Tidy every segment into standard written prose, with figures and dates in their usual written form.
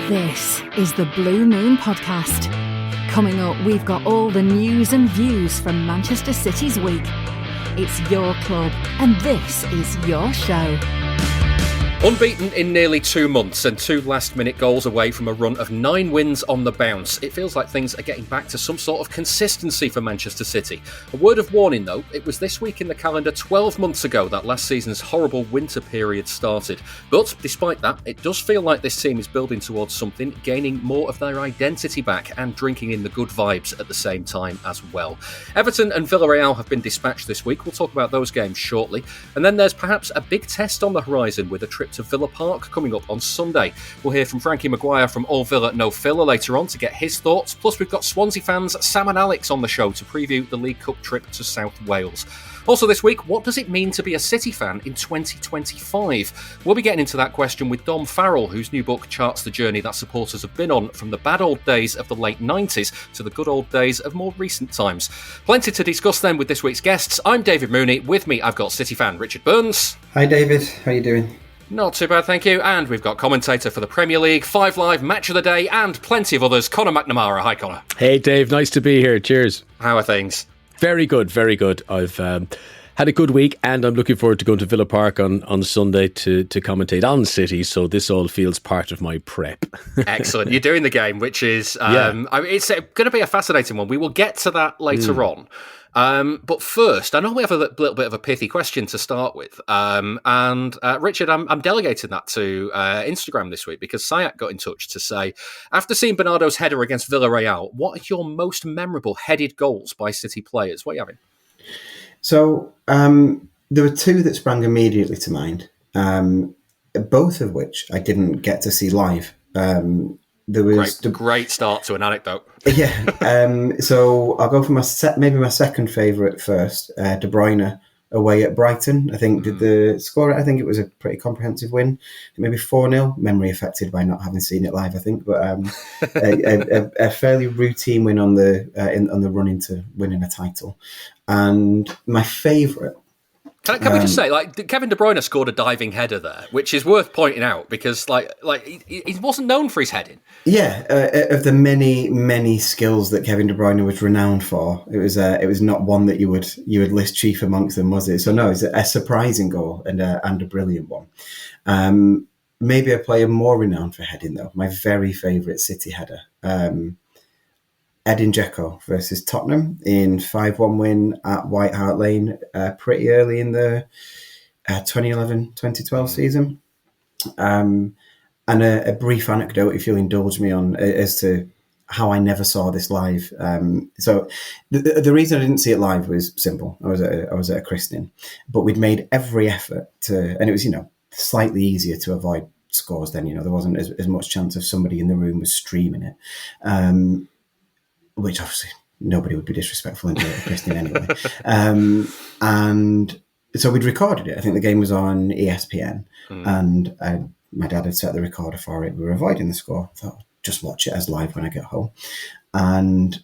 This is the Blue Moon Podcast. Coming up, we've got all the news and views from Manchester City's week. It's your club, and this is your show. Unbeaten in nearly 2 months and 2 last-minute goals away from a run of 9 wins on the bounce. It feels like things are getting back to some sort of consistency for Manchester City. A word of warning though, it was this week in the calendar 12 months ago that last season's horrible winter period started. But despite that, it does feel like this team is building towards something, gaining more of their identity back and drinking in the good vibes at the same time as well. Everton and Villarreal have been dispatched this week. We'll talk about those games shortly. And then there's perhaps a big test on the horizon with a trip to Villa Park coming up on Sunday. We'll hear from Frankie Maguire from All Villa No Filler later on to get his thoughts. Plus we've got Swansea fans Sam and Alex on the show to preview the League Cup trip to South Wales. Also this week, what does it mean to be a City fan in 2025? We'll be getting into that question with Dom Farrell, whose new book charts the journey that supporters have been on from the bad old days of the late 90s to the good old days of more recent times. Plenty to discuss then with this week's guests. I'm David Mooney. With me, I've got City fan Richard Burns. Hi David, how are you doing? Not too bad, thank you. And we've got commentator for the Premier League, 5 Live, Match of the Day, and plenty of others, Conor McNamara. Hi, Conor. Hey, Dave. Nice to be here. Cheers. How are things? Very good, very good. I've had a good week, and I'm looking forward to going to Villa Park on Sunday to commentate on City, so this all feels part of my prep. Excellent. You're doing the game, which is... it's going to be a fascinating one. We will get to that later on. But first, I know we have a little bit of a pithy question to start with. Richard, I'm delegating that to Instagram this week because Sayak got in touch to say, after seeing Bernardo's header against Villarreal, what are your most memorable headed goals by City players? What are you having? So there were 2 that sprang immediately to mind, both of which I didn't get to see live. There was great start to an anecdote. Yeah. So I'll go for my second favourite first. De Bruyne away at Brighton. I think did the score. I think it was a pretty comprehensive win. Maybe 4-0. Memory affected by not having seen it live. I think, but a fairly routine win on the run into winning a title. And my favourite. Can we just say, Kevin De Bruyne scored a diving header there, which is worth pointing out because, he wasn't known for his heading. Yeah, of the many skills that Kevin De Bruyne was renowned for, it was not one that you would list chief amongst them, was it? So no, it's a surprising goal and a brilliant one. Maybe a player more renowned for heading though. My very favourite City header. Edin Dzeko versus Tottenham in 5-1 win at White Hart Lane pretty early in the 2011-2012 season. And a brief anecdote, if you'll indulge me on, as to how I never saw this live. So the reason I didn't see it live was simple. I was at a christening, but we'd made every effort to, and it was, slightly easier to avoid scores then, there wasn't as much chance of somebody in the room was streaming it. Which obviously nobody would be disrespectful into a christening anyway. And so we'd recorded it. I think the game was on ESPN and my dad had set the recorder for it. We were avoiding the score. I thought, just watch it as live when I get home. And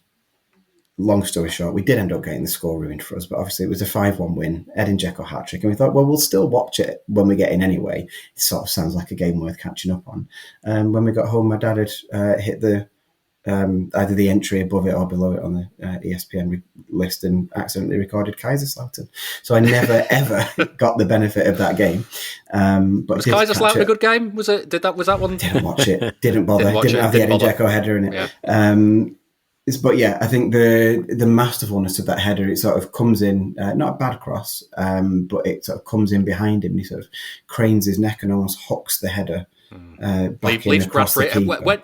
long story short, we did end up getting the score ruined for us, but obviously it was a 5-1 win, Edin Dzeko hat-trick, and we thought, well, we'll still watch it when we get in anyway. It sort of sounds like a game worth catching up on. When we got home, my dad had hit the either the entry above it or below it on the ESPN list and accidentally recorded Kaiserslautern. So I never ever got the benefit of that game. But was Kaiserslautern a good game? Was that one? Didn't watch it. Didn't bother. Didn't have the Edin Dzeko header in it. Yeah. But yeah, I think the masterfulness of that header, it sort of comes in, not a bad cross, but it sort of comes in behind him and he sort of cranes his neck and almost hooks the header. Leaves grass for it.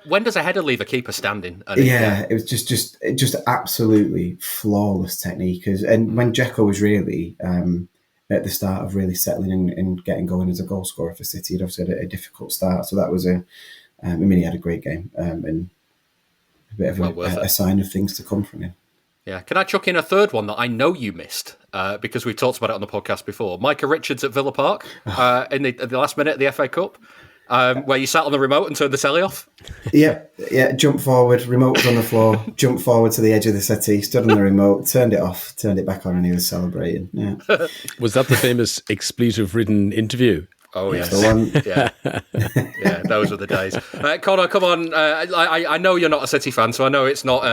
When does a header leave a keeper standing? It was just absolutely flawless technique. And when Dzeko was really at the start of really settling and getting going as a goal scorer for City, he'd obviously had a difficult start. So that was he had a great game and a bit of a sign of things to come from him. Yeah, can I chuck in a third one that I know you missed because we've talked about it on the podcast before? Micah Richards at Villa Park in the last minute of the FA Cup. Where you sat on the remote and turned the telly off? Yeah, jumped forward, remote was on the floor, jumped forward to the edge of the settee, stood on the remote, turned it off, turned it back on, and he was celebrating. Yeah. Was that the famous expletive-ridden interview? Oh, It's yes. the one. Yeah, those were the days. Conor, come on. I know you're not a City fan, so I know it's not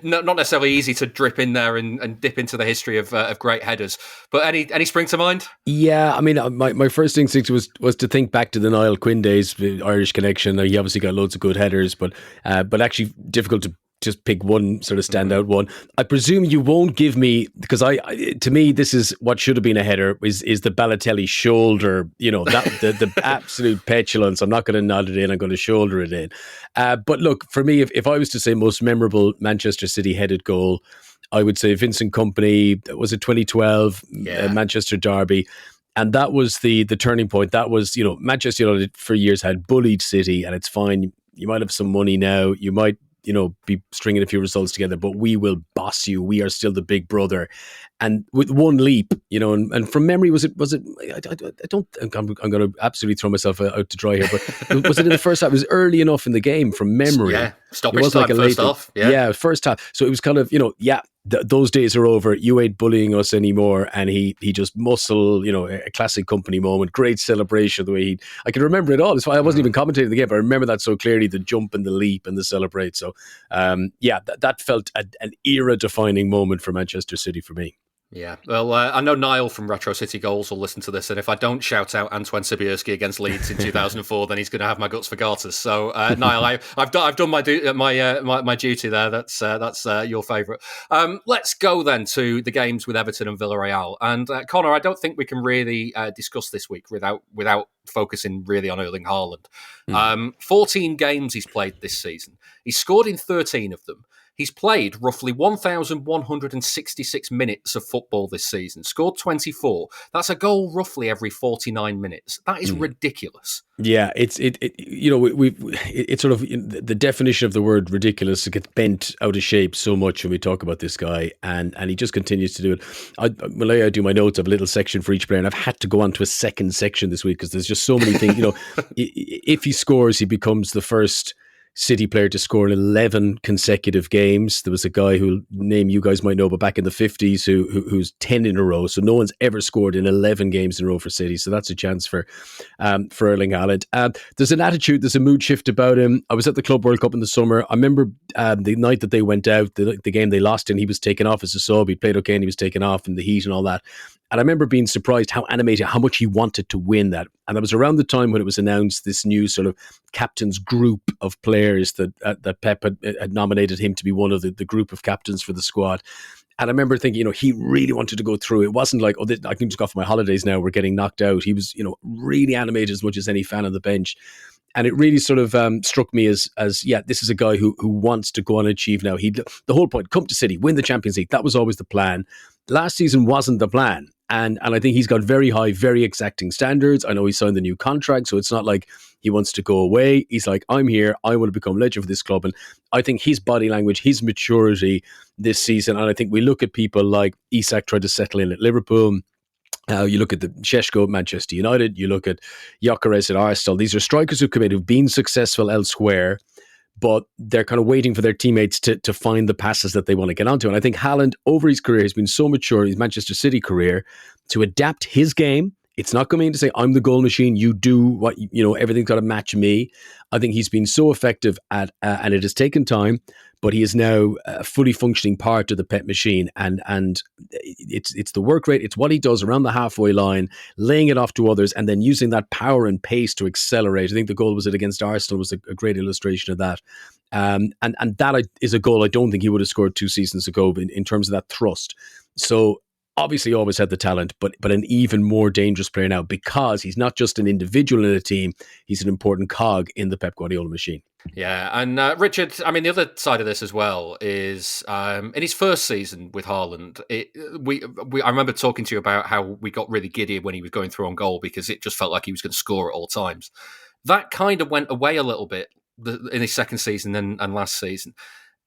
not necessarily easy to drip in there and dip into the history of great headers. But any spring to mind? Yeah, I mean, my first instinct was to think back to the Niall Quinn days, the Irish connection. He obviously got loads of good headers, but actually difficult to just pick one sort of standout one. I presume you won't give me, because to me this is what should have been a header, is the Balotelli shoulder. That the absolute petulance. I'm not going to nod it in. I'm going to shoulder it in. But look, for me, if I was to say most memorable Manchester City headed goal, I would say Vincent Kompany. Was it 2012 Manchester derby? And that was the turning point. That was, Manchester United for years had bullied City, and it's fine. You might have some money now. You might, be stringing a few results together, but we will boss you. We are still the big brother. And with one leap, and from memory, was it? I don't think I'm going to absolutely throw myself out to dry here, but was it in the first half? It was early enough in the game from memory. Yeah, stoppage time, like first half. Yeah, first half. So it was kind of, those days are over. You ain't bullying us anymore. And he just muscle, a classic Kompany moment, great celebration. The way I can remember it all. It's why I wasn't even commentating the game, but I remember that so clearly, the jump and the leap and the celebrate. So, that felt an era-defining moment for Manchester City for me. Yeah, well, I know Niall from Retro City Goals will listen to this, and if I don't shout out Antoine Sibierski against Leeds in 2004, then he's going to have my guts for garters. So, Niall, I've done my duty there. That's your favourite. Let's go then to the games with Everton and Villarreal. And Conor, I don't think we can really discuss this week without focusing really on Erling Haaland. 14 games he's played this season. He's scored in 13 of them. He's played roughly 1,166 minutes of football this season, scored 24. That's a goal roughly every 49 minutes. That is ridiculous. Yeah, it's sort of the definition of the word ridiculous. It gets bent out of shape so much when we talk about this guy, and he just continues to do it. When I do my notes, I have a little section for each player, and I've had to go on to a second section this week because there's just so many things. If he scores, he becomes the first City player to score in 11 consecutive games. There was a guy who name you guys might know, but back in the 50s who's 10 in a row. So no one's ever scored in 11 games in a row for City. So that's a chance for Erling Haaland. There's an attitude, there's a mood shift about him. I was at the Club World Cup in the summer. I remember the night that they went out, the game they lost in, he was taken off as a sub. He played okay and he was taken off in the heat and all that. And I remember being surprised how animated, how much he wanted to win that. And that was around the time when it was announced this new sort of captain's group of players that Pep had nominated him to be one of the group of captains for the squad. And I remember thinking, he really wanted to go through. It wasn't like, I can just go off my holidays now, we're getting knocked out. He was, really animated as much as any fan on the bench. And it really sort of struck me as this is a guy who wants to go on and achieve now. The whole point, come to City, win the Champions League. That was always the plan. Last season wasn't the plan. And I think he's got very high, very exacting standards. I know he signed the new contract, so it's not like he wants to go away. He's like, I'm here. I want to become legend for this club. And I think his body language, his maturity this season, and I think we look at people like Isak tried to settle in at Liverpool. You look at the Šeško at Manchester United. You look at Gyökeres at Arsenal. These are strikers who've come in, who've been successful elsewhere, but they're kind of waiting for their teammates to find the passes that they want to get onto. And I think Haaland, over his career, has been so mature, his Manchester City career, to adapt his game. It's not coming in to say, I'm the goal machine, you do what, everything's got to match me. I think he's been so effective at, and it has taken time, but he is now a fully functioning part of the Pep machine. And it's the work rate, it's what he does around the halfway line, laying it off to others, and then using that power and pace to accelerate. I think the goal was it against Arsenal was a great illustration of that. And that is a goal I don't think he would have scored 2 seasons ago in terms of that thrust. So obviously always had the talent, but an even more dangerous player now because he's not just an individual in a team, he's an important cog in the Pep Guardiola machine. Yeah, and Richard, I mean, the other side of this as well is in his first season with Haaland, I remember talking to you about how we got really giddy when he was going through on goal because it just felt like he was going to score at all times. That kind of went away a little bit in his second season and last season.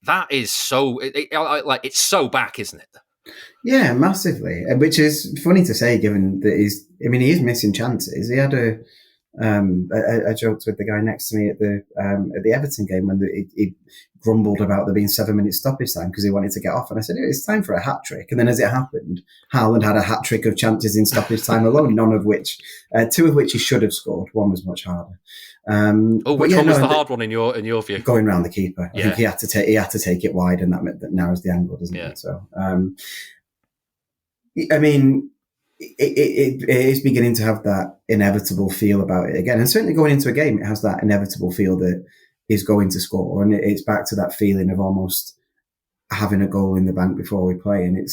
That is so, it's so back, isn't it? Yeah, massively. Which is funny to say, given that he is missing chances. He had I joked with the guy next to me at the Everton game when he grumbled about there being 7 minutes stoppage time because he wanted to get off, and I said it's time for a hat trick. And then as it happened, Haaland had a hat trick of chances in stoppage time alone, two of which he should have scored. One was much harder. Which one was the hard one in your view? Going round the keeper. I think he had to take it wide, and that narrows the angle, doesn't it? So, I mean, it is beginning to have that inevitable feel about it again, and certainly going into a game, it has that inevitable feel that is going to score, and it's back to that feeling of almost having a goal in the bank before we play. And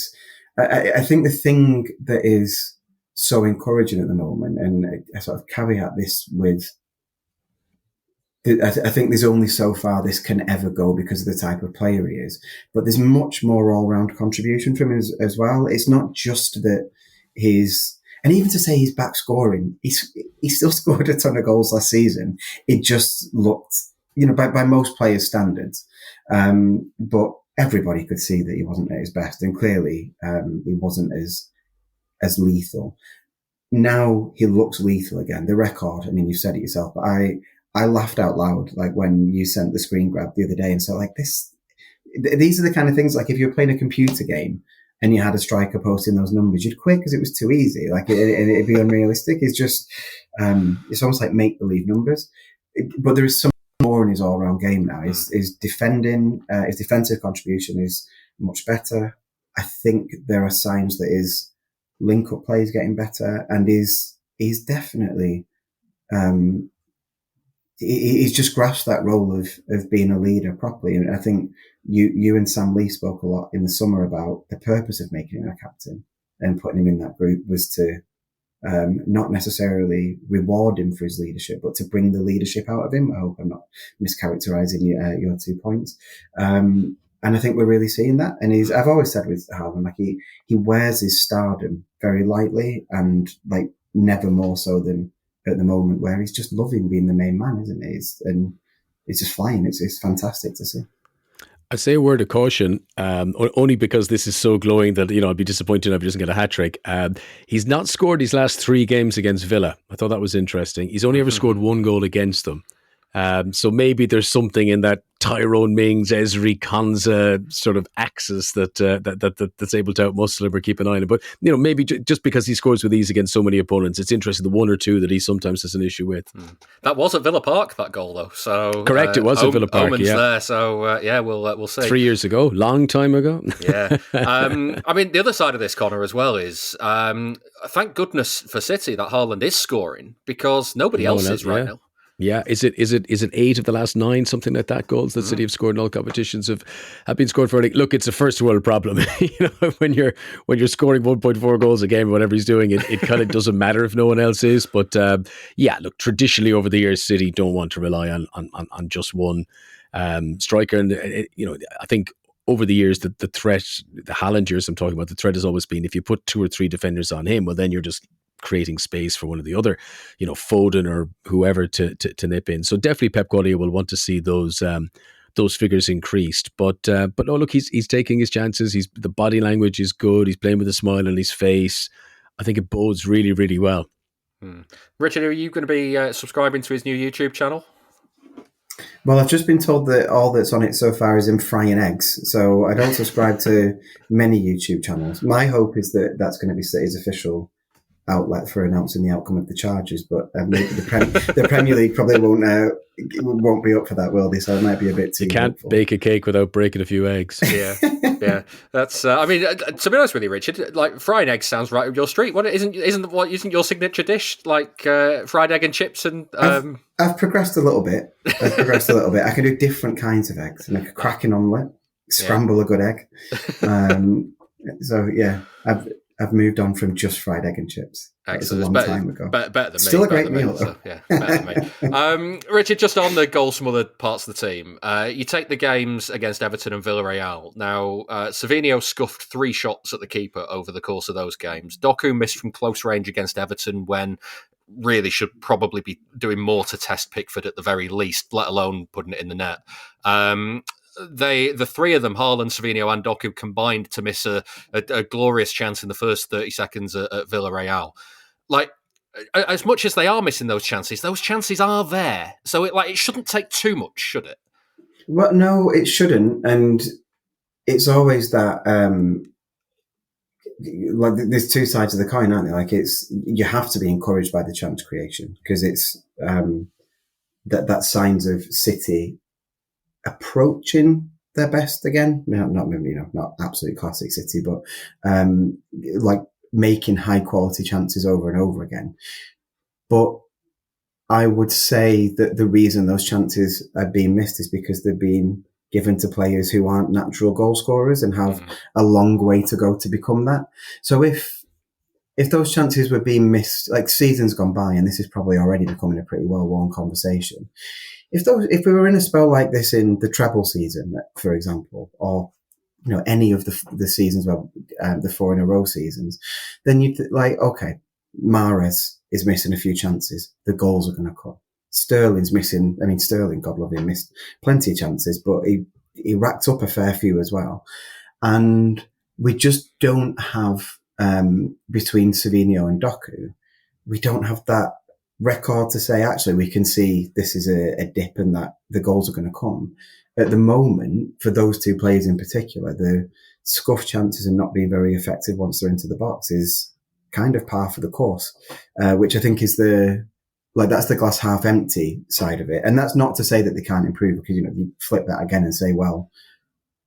I think the thing that is so encouraging at the moment, and I sort of caveat this with, I think there's only so far this can ever go because of the type of player he is, but there's much more all-round contribution from him as well. It's not just that and even to say he's back scoring, he still scored a ton of goals last season. It just looked, by most players' standards, but everybody could see that he wasn't at his best, and clearly he wasn't as lethal. Now he looks lethal again. The record, I mean, you said it yourself, but I laughed out loud, like when you sent the screen grab the other day, and so like these are the kind of things, like if you're playing a computer game and you had a striker posting those numbers, you'd quit because it was too easy. Like it'd be unrealistic. It's just, it's almost like make believe numbers. But there is some more in his all round game now. His defending, his defensive contribution is much better. I think there are signs that his link up play is getting better, and he's definitely, he's just grasped that role of being a leader properly. And I think you and Sam Lee spoke a lot in the summer about the purpose of making him a captain and putting him in that group was to not necessarily reward him for his leadership, but to bring the leadership out of him. I hope I'm not mischaracterizing your 2 points. And I think we're really seeing that. And I've always said with Haaland, like he wears his stardom very lightly, and like never more so than at the moment, where he's just loving being the main man, isn't he? And it's just flying. It's fantastic to see. I say a word of caution, only because this is so glowing that, I'd be disappointed if he doesn't get a hat-trick. He's not scored his last 3 games against Villa. I thought that was interesting. He's only ever scored 1 goal against them. So maybe there's something in that Tyrone Mings, Ezri Konsa sort of axis that's able to outmuscle him or keep an eye on him. But maybe just because he scores with ease against so many opponents, it's interesting, the 1 or 2 that he sometimes has an issue with. That was at Villa Park, that goal though. So correct, it was at Villa Park. Omens there. So we'll see. 3 years ago, long time ago. Yeah. I mean, the other side of this, Connor, as well is thank goodness for City that Haaland is scoring, because nobody else is right now. Yeah, is it 8 of the last 9, something like that, goals that City have scored in all competitions have been scored for? Look, it's a first world problem. When you're scoring 1.4 goals a game, or whatever he's doing, it kind of doesn't matter if no one else is. But look, traditionally over the years, City don't want to rely on just one striker, and I think over the years the threat, the Haaland years I'm talking about, the threat has always been if you put 2 or 3 defenders on him, well then you're just creating space for one of the other, Foden or whoever to nip in. So definitely Pep Guardiola will want to see those figures increased. But no, look, he's taking his chances. The body language is good. He's playing with a smile on his face. I think it bodes really, really well. Richard, are you going to be subscribing to his new YouTube channel? Well, I've just been told that all that's on it so far is him frying eggs. So I don't subscribe to many YouTube channels. My hope is that that's going to be City's official outlet for announcing the outcome of the charges, but maybe the Premier League probably won't be up for that, will they? So it might be a bit too. You can't hopeful. Bake a cake without breaking a few eggs. Yeah. That's. I mean, to be honest with you, Richard, like frying eggs sounds right up your street. What isn't your signature dish like fried egg and chips? And I've progressed a little bit. I can do different kinds of eggs, like a cracking omelette, scramble a good egg. So yeah, I've moved on from just fried egg and chips. Excellent. That was a long time ago. Better than me. Still a great meal, though. So, yeah, better than me. Richard, just on the goals from other parts of the team, you take the games against Everton and Villarreal. Now, Savinho scuffed 3 shots at the keeper over the course of those games. Doku missed from close range against Everton when really should probably be doing more to test Pickford at the very least, let alone putting it in the net. The 3 of them, Haaland, Savinho and Doku, combined to miss a glorious chance in the first 30 seconds at Villarreal. Like, as much as they are missing those chances are there. So it shouldn't take too much, should it? Well, no, it shouldn't. And it's always that, like, there's two sides of the coin, aren't there? Like, you have to be encouraged by the chance creation, because it's that signs of City approaching their best again. Not absolute classic City, but like making high quality chances over and over again. But I would say that the reason those chances are being missed is because they're being given to players who aren't natural goal scorers and have a long way to go to become that. So if those chances were being missed, like seasons gone by, and this is probably already becoming a pretty well-worn conversation, if we were in a spell like this in the treble season, for example, or any of the seasons where the 4 in a row seasons, then you'd okay, Mahrez is missing a few chances. The goals are going to come. Sterling's missing. I mean, Sterling, God love him, missed plenty of chances, but he racked up a fair few as well. And we just don't have, between Savinho and Doku, we don't have that record to say, actually, we can see this is a dip and that the goals are going to come. At the moment, for those two players in particular, the scuff chances and not being very effective once they're into the box is kind of par for the course, which I think is that's the glass half empty side of it. And that's not to say that they can't improve, because, you flip that again and say, well,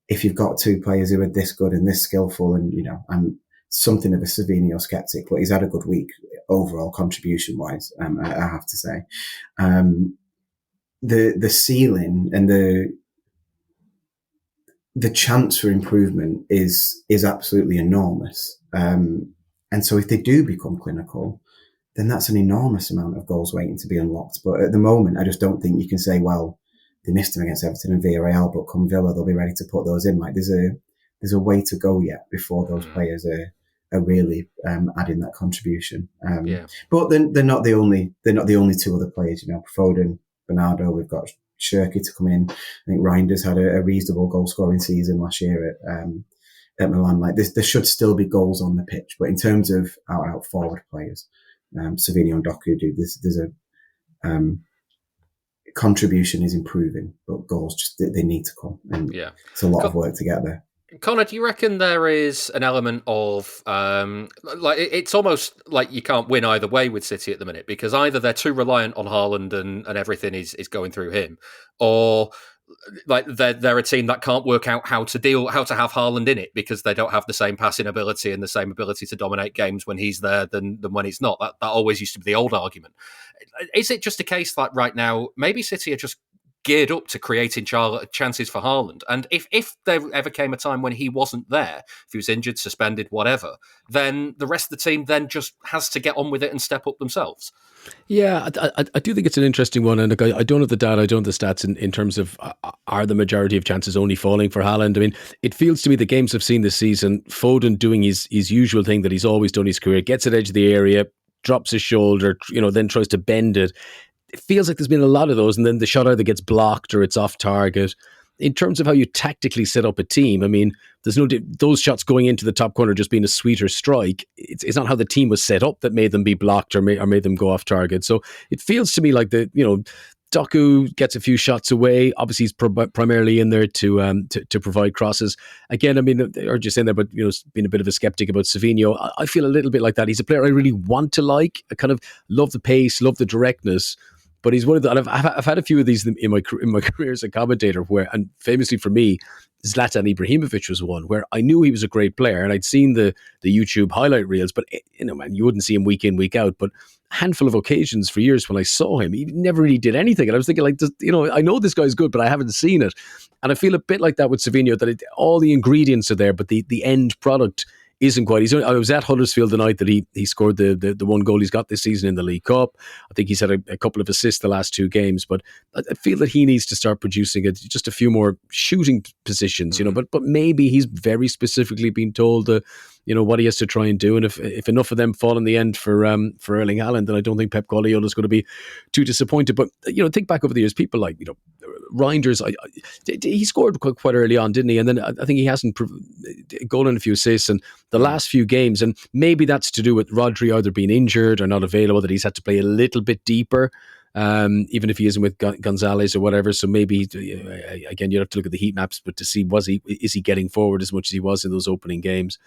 if you've got two players who are this good and this skillful, and, I'm something of a Savinho skeptic, but he's had a good week overall contribution wise, I have to say. The ceiling and the chance for improvement is absolutely enormous. And so if they do become clinical, then that's an enormous amount of goals waiting to be unlocked. But at the moment, I just don't think you can say, well, they missed them against Everton and Villarreal, but come Villa, they'll be ready to put those in. Like, there's a way to go yet before those players are really adding that contribution. But they're not the only two other players. Foden, Bernardo. We've got Shirky to come in. I think Reinders had a reasonable goal scoring season last year at Milan. Like, there should still be goals on the pitch, but in terms of out forward players, Savinho and Doku do. There's a contribution is improving, but goals just they need to come, and it's a lot of work to get there. Conor, do you reckon there is an element of it's almost like you can't win either way with City at the minute, because either they're too reliant on Haaland and everything is going through him, or like they're a team that can't work out how to have Haaland in it, because they don't have the same passing ability and the same ability to dominate games when he's there than when he's not. That always used to be the old argument. Is it just a case that right now maybe City are just geared up to creating chances for Haaland, and if there ever came a time when he wasn't there, if he was injured, suspended, whatever, then the rest of the team then just has to get on with it and step up themselves? Yeah, I do think it's an interesting one, and I don't have the data, I don't have the stats in terms of are the majority of chances only falling for Haaland. I mean, it feels to me the games I've seen this season, Foden doing his usual thing that he's always done in his career, gets at edge of the area, drops his shoulder, then tries to bend it. It feels like there's been a lot of those, and then the shot either gets blocked or it's off target. In terms of how you tactically set up a team, I mean, there's no those shots going into the top corner just being a sweeter strike. It's not how the team was set up that made them be blocked or made them go off target. So it feels to me like Doku gets a few shots away. Obviously, he's primarily in there to provide crosses. Again, I mean, I heard you saying there, but being a bit of a skeptic about Savinho. I feel a little bit like that. He's a player I really want to like. I kind of love the pace, love the directness. But he's one of the. And I've had a few of these in my career as a commentator, and famously for me, Zlatan Ibrahimovic was one where I knew he was a great player, and I'd seen the YouTube highlight reels, but man, you wouldn't see him week in, week out. But a handful of occasions for years when I saw him, he never really did anything, and I was thinking, like, I know this guy's good, but I haven't seen it. And I feel a bit like that with Savinho, that all the ingredients are there, but the end product isn't quite. I was at Huddersfield the night that he scored the one goal he's got this season in the League Cup. I think he's had a couple of assists the last two games, but I feel that he needs to start producing just a few more shooting positions, but maybe he's very specifically been told what he has to try and do, and if enough of them fall in the end for Erling Haaland, then I don't think Pep Guardiola is going to be too disappointed. But think back over the years, people like Reinders, he scored quite early on, didn't he? And then I think he hasn't goal and a few assists in the last few games, and maybe that's to do with Rodri either being injured or not available, that he's had to play a little bit deeper. Even if he isn't with Gonzalez or whatever, so maybe again you have to look at the heat maps, but to see is he getting forward as much as he was in those opening games.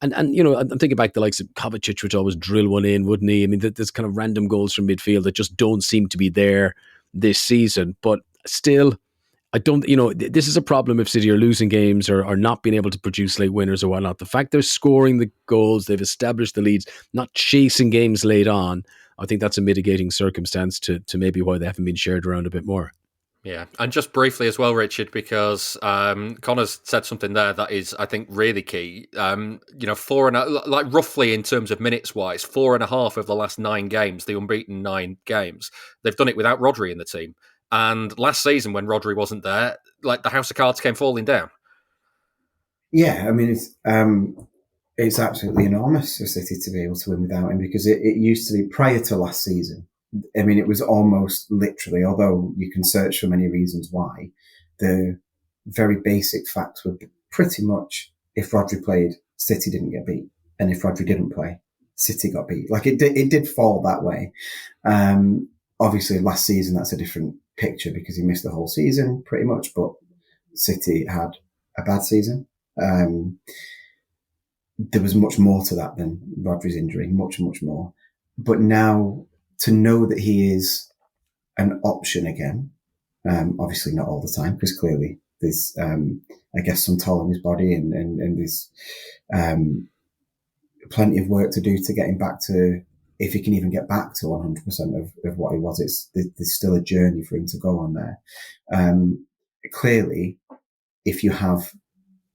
And I'm thinking back to the likes of Kovacic, which always drill one in, wouldn't he? I mean, there's kind of random goals from midfield that just don't seem to be there this season. But still, I don't. This is a problem if City are losing games or not being able to produce late winners or whatnot. The fact they're scoring the goals, they've established the leads, not chasing games late on, I think that's a mitigating circumstance to maybe why they haven't been shared around a bit more. Yeah, and just briefly as well, Richard, because Connor's said something there that is, I think, really key. Roughly in terms of minutes wise, 4.5 of the last 9 games, the unbeaten 9 games, they've done it without Rodri in the team. And last season, when Rodri wasn't there, like the house of cards came falling down. Yeah, I mean, it's absolutely enormous for City to be able to win without him, because it used to be, prior to last season, I mean, it was almost literally, although you can search for many reasons why, the very basic facts were pretty much, if Rodri played, City didn't get beat. And if Rodri didn't play, City got beat. Like it did fall that way. Obviously last season, that's a different picture because he missed the whole season pretty much, but City had a bad season. There was much more to that than Rodri's injury, much, much more. But now to know that he is an option again, obviously not all the time, because clearly there's, I guess, some toll on his body and there's plenty of work to do to get him back to, if he can even get back to 100% of what he was. There's still a journey for him to go on there. Clearly, if you have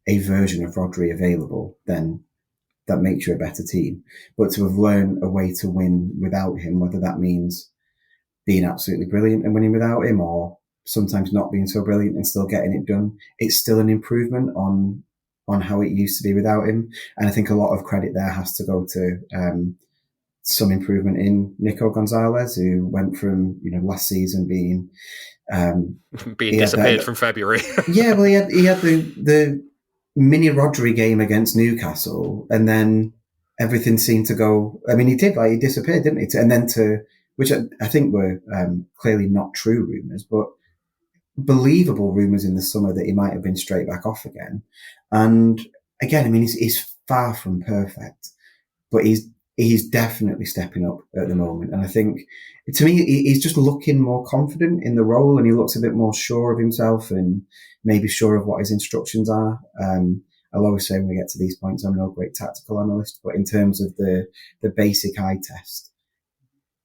a version of Rodri available, then that makes you a better team. But to have learned a way to win without him, whether that means being absolutely brilliant and winning without him, or sometimes not being so brilliant and still getting it done, it's still an improvement on how it used to be without him. And I think a lot of credit there has to go to some improvement in Nico Gonzalez, who went from last season being disappeared from February. Yeah, well, he had the mini Rodri game against Newcastle, and then everything seemed to go. I mean, he disappeared, didn't he? And then which I think were clearly not true rumours, but believable rumours in the summer that he might have been straight back off again. And again, I mean, he's far from perfect, but he's definitely stepping up at the moment. And I think, to me, he's just looking more confident in the role, and he looks a bit more sure of himself and maybe sure of what his instructions are. I'll always say when we get to these points, I'm no great tactical analyst, but in terms of the basic eye test,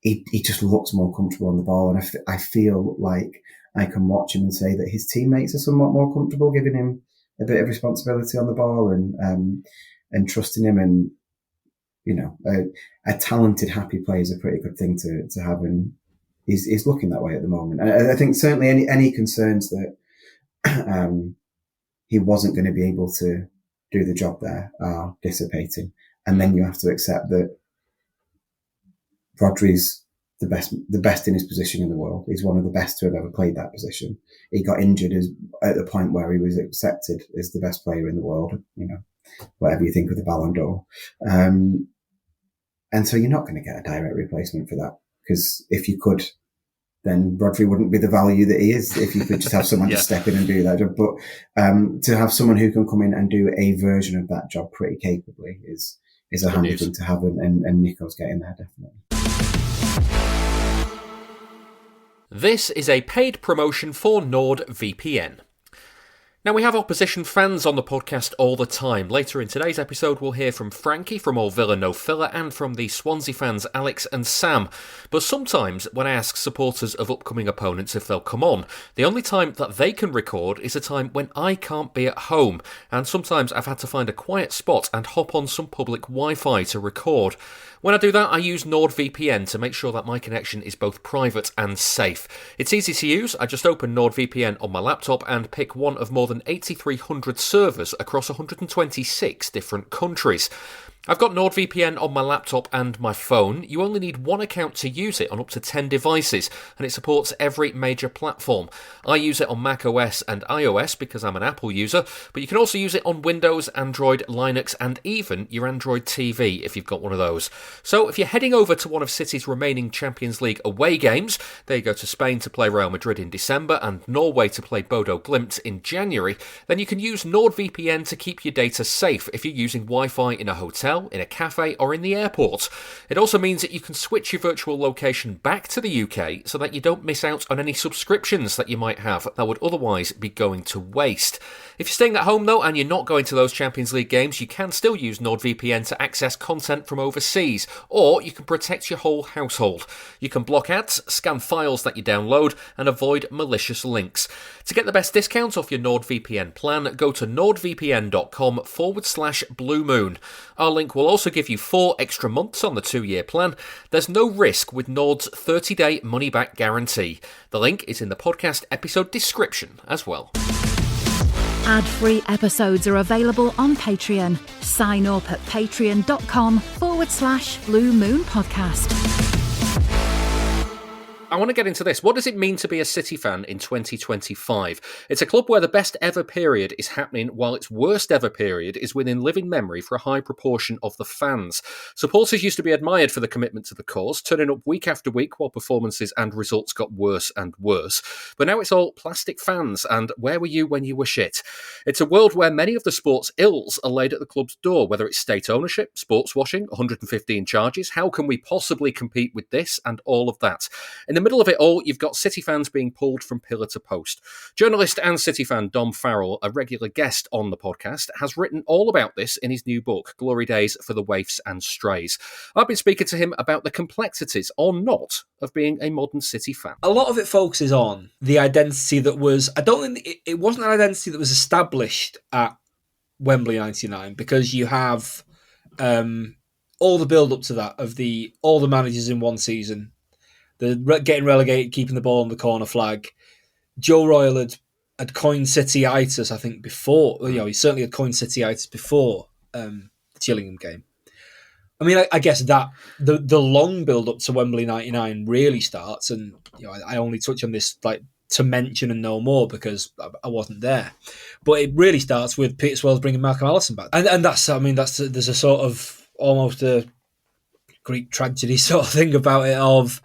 he just looks more comfortable on the ball. And I feel like I can watch him and say that his teammates are somewhat more comfortable giving him a bit of responsibility on the ball and trusting him. And a talented, happy player is a pretty good thing to have, and he's looking that way at the moment. And I think certainly any concerns that he wasn't going to be able to do the job there are dissipating. And then you have to accept that Rodri's the best in his position in the world. He's one of the best to have ever played that position. He got injured at the point where he was accepted as the best player in the world, whatever you think of the Ballon d'Or. And so you're not going to get a direct replacement for that, because if you could, then Rodri wouldn't be the value that he is if you could just have someone to step in and do that job. But to have someone who can come in and do a version of that job pretty capably is a handy thing to have, and Nico's getting there, definitely. This is a paid promotion for NordVPN. Now, we have opposition fans on the podcast all the time. Later in today's episode, we'll hear from Frankie from All Villa No Filler and from the Swansea fans Alex and Sam. But sometimes, when I ask supporters of upcoming opponents if they'll come on, the only time that they can record is a time when I can't be at home. And sometimes I've had to find a quiet spot and hop on some public Wi-Fi to record. When I do that, I use NordVPN to make sure that my connection is both private and safe. It's easy to use. I just open NordVPN on my laptop and pick one of more than 8,300 servers across 126 different countries. I've got NordVPN on my laptop and my phone. You only need one account to use it on up to 10 devices, and it supports every major platform. I use it on Mac OS and iOS because I'm an Apple user, but you can also use it on Windows, Android, Linux, and even your Android TV if you've got one of those. So if you're heading over to one of City's remaining Champions League away games, they go to Spain to play Real Madrid in December and Norway to play Bodo Glimt in January, then you can use NordVPN to keep your data safe if you're using Wi-Fi in a hotel, in a cafe, or in the airport. It also means that you can switch your virtual location back to the UK so that you don't miss out on any subscriptions that you might have that would otherwise be going to waste. If you're staying at home though and you're not going to those Champions League games, you can still use NordVPN to access content from overseas, or you can protect your whole household. You can block ads, scan files that you download, and avoid malicious links. To get the best discount off your NordVPN plan, go to nordvpn.com/Blue Moon. Our link will also give you 4 extra months on the 2-year plan. There's no risk with Nord's 30-day money-back guarantee. The link is in the podcast episode description as well. Ad-free episodes are available on Patreon. Sign up at patreon.com/Blue Moon Podcast. I want to get into this. What does it mean to be a City fan in 2025? It's a club where the best ever period is happening while its worst ever period is within living memory for a high proportion of the fans. Supporters used to be admired for the commitment to the cause, turning up week after week while performances and results got worse and worse. But now it's all plastic fans and where were you when you were shit? It's a world where many of the sport's ills are laid at the club's door, whether it's state ownership, sports washing, 115 charges. How can we possibly compete with this and all of that? In the middle of it all, you've got City fans being pulled from pillar to post. Journalist and City fan Dom Farrell, a regular guest on the podcast, has written all about this in his new book, Glory Days for the Waifs and Strays. I've been speaking to him about the complexities, or not, of being a modern City fan. A lot of it focuses on the identity that was... I don't think... It wasn't an identity that was established at Wembley 99, because you have all the build-up to that, of all the managers in one season, the getting relegated, keeping the ball on the corner flag. Joe Royal had coined City-itis, I think, before. He certainly had coined City-itis before the Gillingham game. I mean, I guess that the long build-up to Wembley 99 really starts, and I only touch on this to mention and no more because I wasn't there. But it really starts with Peter Swales bringing Malcolm Allison back. And there's a sort of almost a Greek tragedy sort of thing about it of...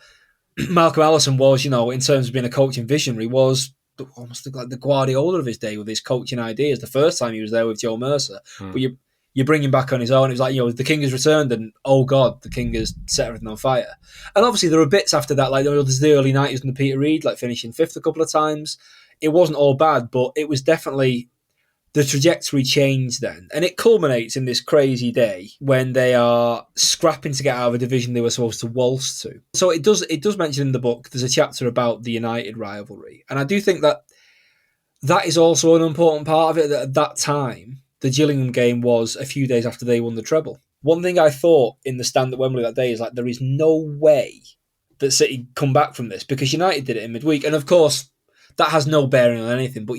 Malcolm Allison was, in terms of being a coaching visionary, was almost like the Guardiola of his day with his coaching ideas. The first time he was there with Joe Mercer, but you bring him back on his own. It was like, the king has returned, and oh god, the king has set everything on fire. And obviously there were bits after that, like there's the early 90s and the Peter Reid, like finishing 5th a couple of times. It wasn't all bad, but it was definitely... The trajectory changed then, and it culminates in this crazy day when they are scrapping to get out of a division they were supposed to waltz to. So it does mention in the book, there's a chapter about the United rivalry, and I do think that is also an important part of it, that at that time, the Gillingham game was a few days after they won the treble. One thing I thought in the stand at Wembley that day is there is no way that City come back from this, because United did it in midweek, and of course, that has no bearing on anything, but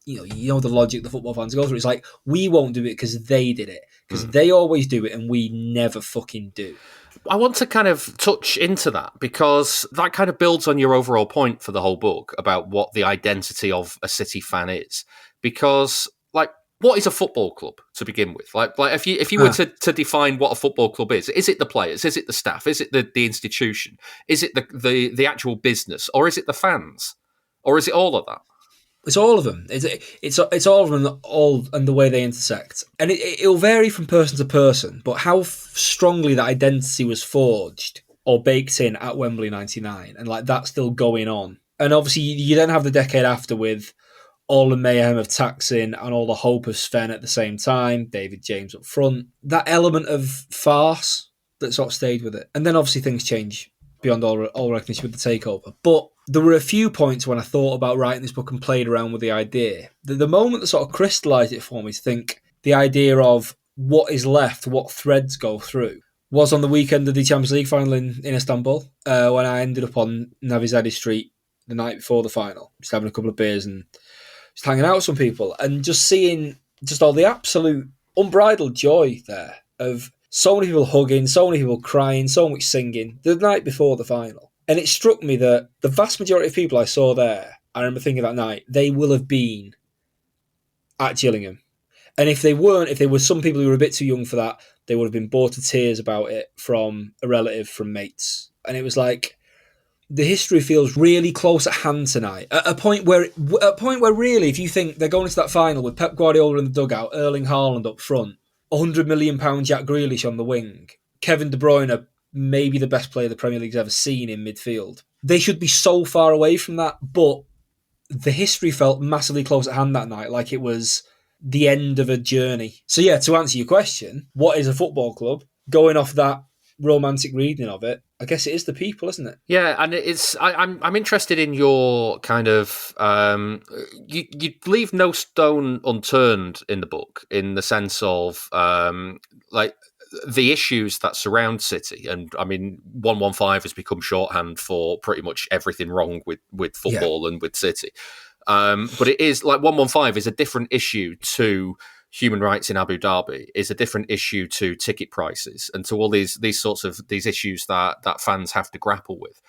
you know the logic the football fans go through. It's like, we won't do it because they did it. Because they always do it and we never fucking do. I want to kind of touch into that because that kind of builds on your overall point for the whole book about what the identity of a City fan is. Because, what is a football club to begin with? Like if you were to define what a football club is it the players? Is it the staff? Is it the institution? Is it the actual business? Or is it the fans? Or is it all of that? It's all of them. It's all of them, and the way they intersect. And it'll vary from person to person, but how strongly that identity was forged or baked in at Wembley 99, and that's still going on. And obviously you then have the decade after with all the mayhem of Taksin and all the hope of Sven at the same time, David James up front. That element of farce that sort of stayed with it. And then obviously things change beyond all recognition with the takeover. But there were a few points when I thought about writing this book and played around with the idea. The moment that sort of crystallised it for me to think the idea of what is left, what threads go through, was on the weekend of the Champions League final in Istanbul, when I ended up on Navizade Street the night before the final, just having a couple of beers and just hanging out with some people and just seeing just all the absolute unbridled joy there of So many people hugging, so many people crying, so much singing the night before the final. And it struck me that the vast majority of people I saw there, I remember thinking that night, they will have been at Gillingham. And if they weren't, if there were some people who were a bit too young for that, they would have been bored to tears about it from a relative, from mates. And it was like, the history feels really close at hand tonight. At a point where really, if you think they're going into that final with Pep Guardiola in the dugout, Erling Haaland up front, £100 million Jack Grealish on the wing, Kevin De Bruyne, maybe the best player the Premier League's ever seen in midfield. They should be so far away from that, but the history felt massively close at hand that night, like it was the end of a journey. So yeah, to answer your question, what is a football club? Going off that romantic reading of it, I guess it is the people, isn't it? Yeah, and it's I'm interested in your kind of you leave no stone unturned in the book, in the sense of like the issues that surround City. And I mean, 115 has become shorthand for pretty much everything wrong with football and with City. But it is like 115 is a different issue to human rights in Abu Dhabi, is a different issue to ticket prices and to all these sorts of these issues that fans have to grapple with.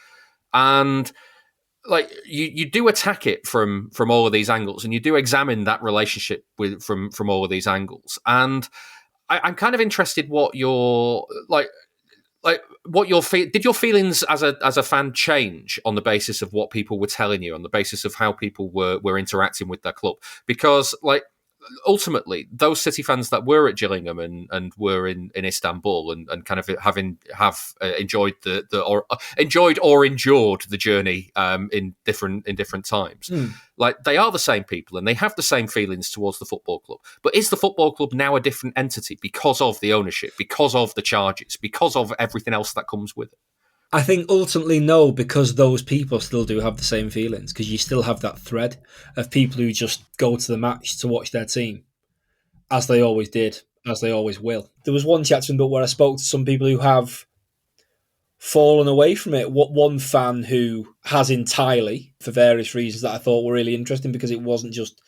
And like you do attack it from all of these angles, and you do examine that relationship from all of these angles. And I'm kind of interested what your did your feelings as a fan change on the basis of what people were telling you, on the basis of how people were interacting with their club? Because like ultimately, those City fans that were at Gillingham and were in Istanbul and kind of have enjoyed enjoyed or endured the journey in different times. Like, they are the same people and they have the same feelings towards the football club. But is the football club now a different entity because of the ownership, because of the charges, because of everything else that comes with it? I think ultimately no, because those people still do have the same feelings, because you still have that thread of people who just go to the match to watch their team, as they always did, as they always will. There was one chapter in the book where I spoke to some people who have fallen away from it. One fan who has entirely, for various reasons that I thought were really interesting, because it wasn't just,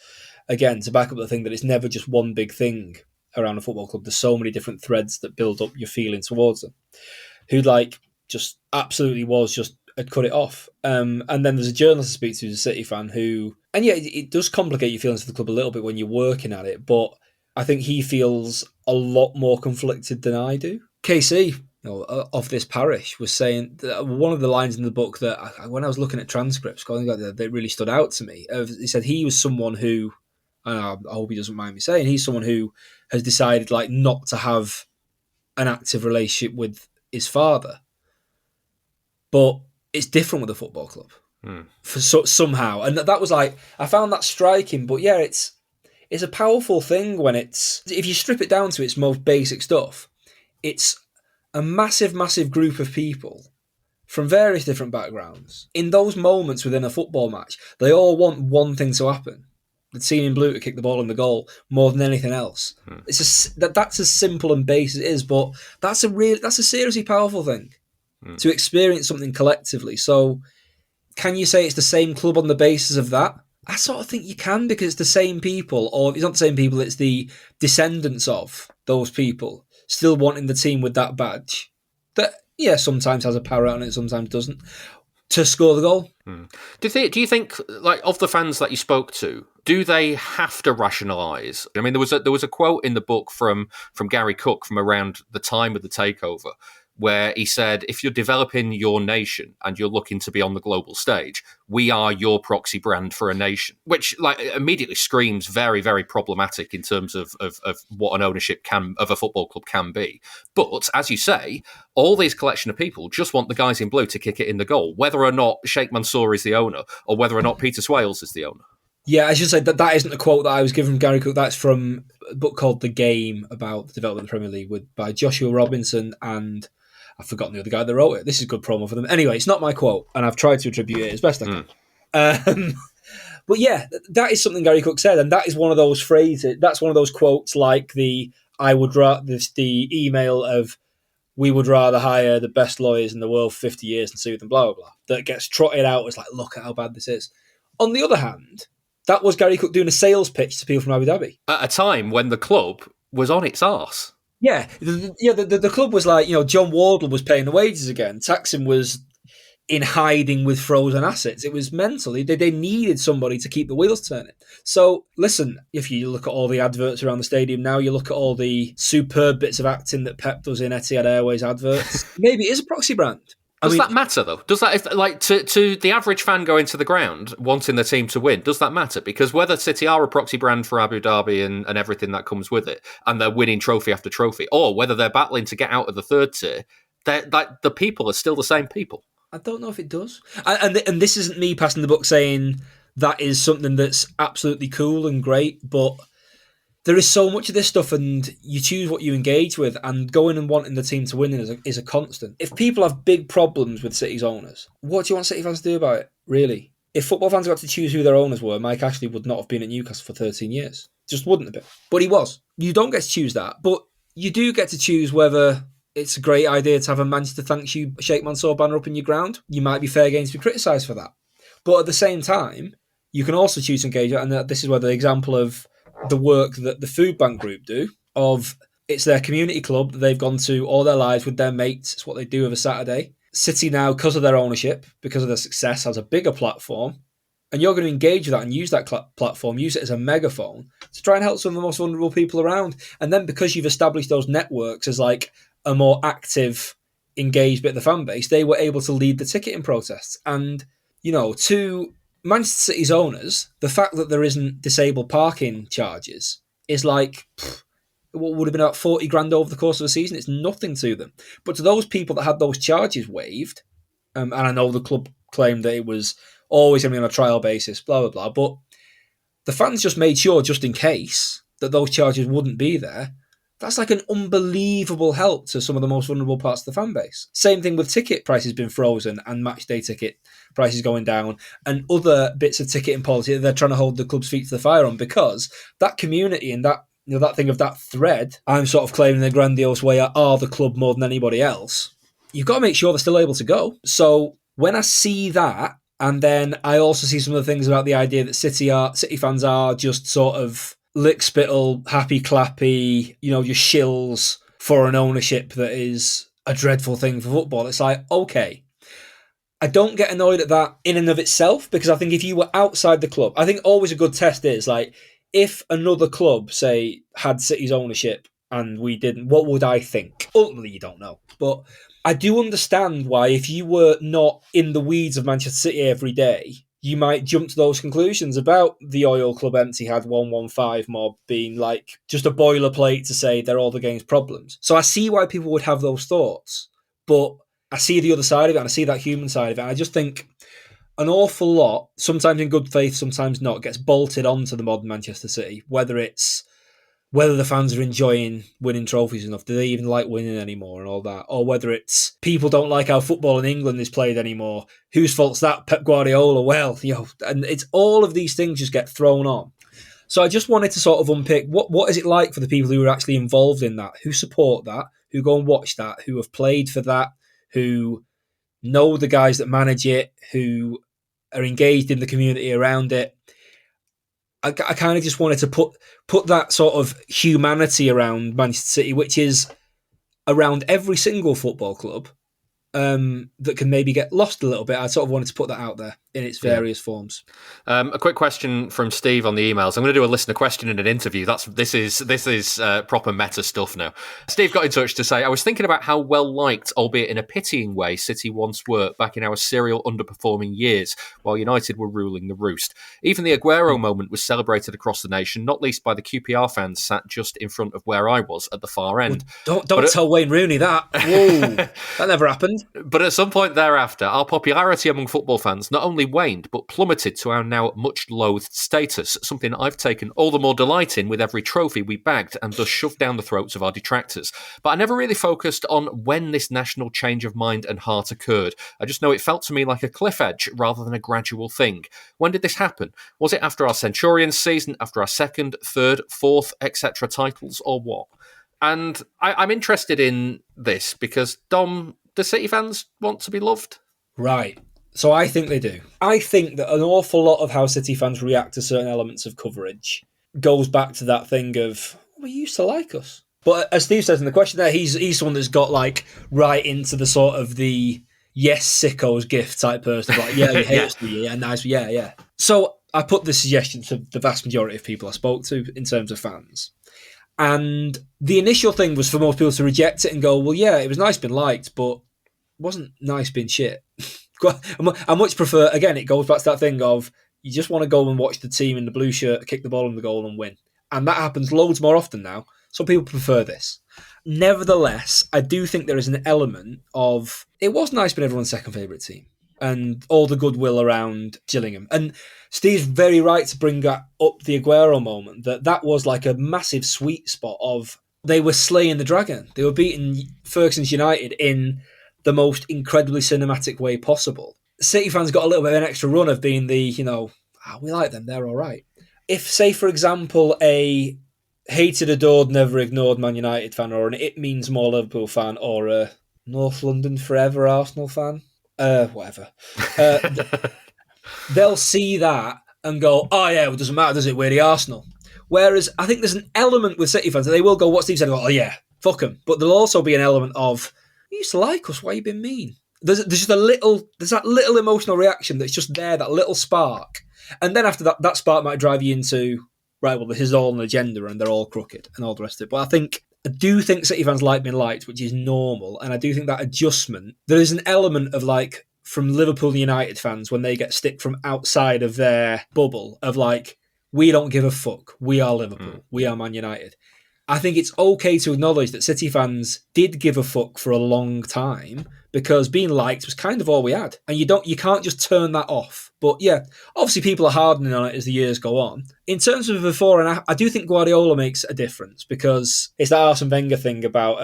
again, to back up the thing that it's never just one big thing around a football club. There's so many different threads that build up your feeling towards them. Who'd like just absolutely had cut it off. And then there's a journalist I speak to who's a City fan who, and yeah, it does complicate your feelings for the club a little bit when you're working at it, but I think he feels a lot more conflicted than I do. KC, of this parish, was saying that one of the lines in the book that when I was looking at transcripts, that really stood out to me. He said he was someone who, I hope he doesn't mind me saying, he's someone who has decided like not to have an active relationship with his father. But it's different with a football club somehow. And that was like, I found that striking. But yeah, it's a powerful thing when if you strip it down to its most basic stuff, it's a massive, massive group of people from various different backgrounds. In those moments within a football match, they all want one thing to happen. The team in blue to kick the ball in the goal more than anything else. That's as simple and basic as it is, but that's a seriously powerful thing. To experience something collectively. So can you say it's the same club on the basis of that? I sort of think you can, because it's the same people, or if it's not the same people, it's the descendants of those people still wanting the team with that badge that, yeah, sometimes has a parrot on it, sometimes doesn't, to score the goal. Do you think, like, of the fans that you spoke to, do they have to rationalise? I mean, there was a quote in the book from Gary Cook from around the time of the takeover, where he said, if you're developing your nation and you're looking to be on the global stage, we are your proxy brand for a nation, which like immediately screams very, very problematic in terms of what an ownership of a football club can be. But as you say, all these collection of people just want the guys in blue to kick it in the goal, whether or not Sheikh Mansour is the owner or whether or not Peter Swales is the owner. Yeah, I should say that isn't a quote that I was given from Gary Cook. That's from a book called The Game, about the development of the Premier League by Joshua Robinson, and I've forgotten the other guy that wrote it. This is good promo for them. Anyway, it's not my quote, and I've tried to attribute it as best I can. But yeah, that is something Gary Cook said, and that is one of those phrases. That's one of those quotes like the email of "we would rather hire the best lawyers in the world for 50 years and sue them," blah blah blah. That gets trotted out as like, look at how bad this is. On the other hand, that was Gary Cook doing a sales pitch to people from Abu Dhabi at a time when the club was on its arse. Yeah, the club was like, John Wardle was paying the wages again. Taxon was in hiding with frozen assets. It was mental. They needed somebody to keep the wheels turning. So listen, if you look at all the adverts around the stadium now, you look at all the superb bits of acting that Pep does in Etihad Airways adverts, maybe it is a proxy brand. Does that matter, though? Does that, to the average fan going to the ground wanting the team to win, does that matter? Because whether City are a proxy brand for Abu Dhabi and everything that comes with it, and they're winning trophy after trophy, or whether they're battling to get out of the third tier, the people are still the same people. I don't know if it does. And this isn't me passing the buck saying that is something that's absolutely cool and great, but there is so much of this stuff, and you choose what you engage with, and going and wanting the team to win is a constant. If people have big problems with City's owners, what do you want City fans to do about it, really? If football fans got to choose who their owners were, Mike Ashley would not have been at Newcastle for 13 years. Just wouldn't have been. But he was. You don't get to choose that, but you do get to choose whether it's a great idea to have a Manchester Thanks You Sheikh Mansour banner up in your ground. You might be fair game to be criticised for that. But at the same time, you can also choose to engage, and this is where the example of the work that the Food Bank Group do, of it's their community club that they've gone to all their lives with their mates. It's what they do of a Saturday. City now, because of their ownership, because of their success, has a bigger platform. And you're going to engage with that and use that platform, use it as a megaphone to try and help some of the most vulnerable people around. And then because you've established those networks as like a more active, engaged bit of the fan base, they were able to lead the ticketing protests. And, to Manchester City's owners, the fact that there isn't disabled parking charges is like what would have been about 40 grand over the course of a season. It's nothing to them. But to those people that had those charges waived, and I know the club claimed that it was always going to be on a trial basis, blah, blah, blah, but the fans just made sure, just in case, that those charges wouldn't be there. That's like an unbelievable help to some of the most vulnerable parts of the fan base. Same thing with ticket prices being frozen and match day ticket prices going down and other bits of ticketing policy that they're trying to hold the club's feet to the fire on, because that community and that that thing of that thread, I'm sort of claiming in a grandiose way, are the club more than anybody else. You've got to make sure they're still able to go. So when I see that, and then I also see some of the things about the idea that City fans are just sort of lick spittle, happy clappy, just shills for an ownership that is a dreadful thing for football. It's like, okay, I don't get annoyed at that in and of itself, because I think if you were outside the club, I think always a good test is like, if another club, say, had City's ownership and we didn't, what would I think? Ultimately, you don't know. But I do understand why, if you were not in the weeds of Manchester City every day, you might jump to those conclusions about the Oil Club Etihad 115 mob being like just a boilerplate to say they're all the game's problems. So I see why people would have those thoughts, but I see the other side of it, and I see that human side of it. And I just think an awful lot, sometimes in good faith, sometimes not, gets bolted onto the modern Manchester City, whether the fans are enjoying winning trophies enough, do they even like winning anymore and all that, or whether it's people don't like how football in England is played anymore. Whose fault's that? Pep Guardiola? Well, and it's all of these things just get thrown on. So I just wanted to sort of unpick what is it like for the people who are actually involved in that, who support that, who go and watch that, who have played for that, who know the guys that manage it, who are engaged in the community around it. I kind of just wanted to put that sort of humanity around Manchester City, which is around every single football club, that can maybe get lost a little bit. I sort of wanted to put that out there in its various forms. A quick question from Steve on the emails. I'm going to do a listener question in an interview. This is proper meta stuff now. Steve got in touch to say, I was thinking about how well liked, albeit in a pitying way, City once were back in our serial underperforming years, while United were ruling the roost. Even the Aguero moment was celebrated across the nation, not least by the QPR fans sat just in front of where I was at the far end. Well, don't tell Wayne Rooney that. Whoa, that never happened. But at some point thereafter, our popularity among football fans not only waned, but plummeted to our now much loathed status, something I've taken all the more delight in with every trophy we bagged and thus shoved down the throats of our detractors. But I never really focused on when this national change of mind and heart occurred. I just know it felt to me like a cliff edge rather than a gradual thing. When did this happen? Was it after our Centurions season, after our second, third, fourth, etc. titles, or what? And I'm interested in this because, Dom, do City fans want to be loved? Right. So I think they do. I think that an awful lot of how City fans react to certain elements of coverage goes back to that thing of, well, you used to like us. But as Steve says in the question there, he's someone that's got like right into the sort of the yes sickos gift type person. Like, yeah, you hate us, do you? Yeah, nice, yeah. So I put this suggestion to the vast majority of people I spoke to in terms of fans. And the initial thing was for most people to reject it and go, well, yeah, it was nice being liked, but it wasn't nice being shit. I much prefer, again, it goes back to that thing of you just want to go and watch the team in the blue shirt kick the ball in the goal and win. And that happens loads more often now. Some people prefer this. Nevertheless, I do think there is an element of it was nice being everyone's second favourite team and all the goodwill around Gillingham. And Steve's very right to bring up the Aguero moment, that was like a massive sweet spot of they were slaying the dragon. They were beating Ferguson's United in the most incredibly cinematic way possible. City fans got a little bit of an extra run of being the, we like them, they're all right. If, say, for example, a hated, adored, never ignored Man United fan or an It Means More Liverpool fan or a North London Forever Arsenal fan, whatever, they'll see that and go, oh yeah, it doesn't matter, does it? We're the Arsenal. Whereas I think there's an element with City fans that they will go, what Steve said, and go, oh yeah, fuck them. But there'll also be an element of, you used to like us, why you been mean? There's just there's that little emotional reaction that's just there, that little spark. And then after that spark might drive you into, right, well, this is all an agenda and they're all crooked and all the rest of it. But I do think City fans like being liked, which is normal. And I do think that adjustment, there is an element of like, from Liverpool United fans, when they get stick from outside of their bubble of like, we don't give a fuck. We are Liverpool. We are Man United. I think it's okay to acknowledge that City fans did give a fuck for a long time because being liked was kind of all we had. And you can't just turn that off. But yeah, obviously people are hardening on it as the years go on. In terms of before and after, I do think Guardiola makes a difference because it's that Arsene Wenger thing about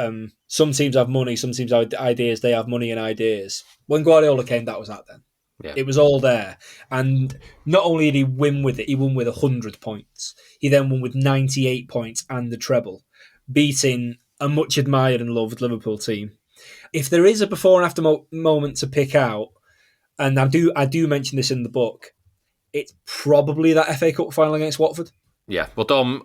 some teams have money, some teams have ideas, they have money and ideas. When Guardiola came, that was that then. Yeah. It was all there. And not only did he win with it, he won with 100 points. He then won with 98 points and the treble, beating a much admired and loved Liverpool team. If there is a before and after moment to pick out, and I do mention this in the book, it's probably that FA Cup final against Watford. Yeah, well, Dom,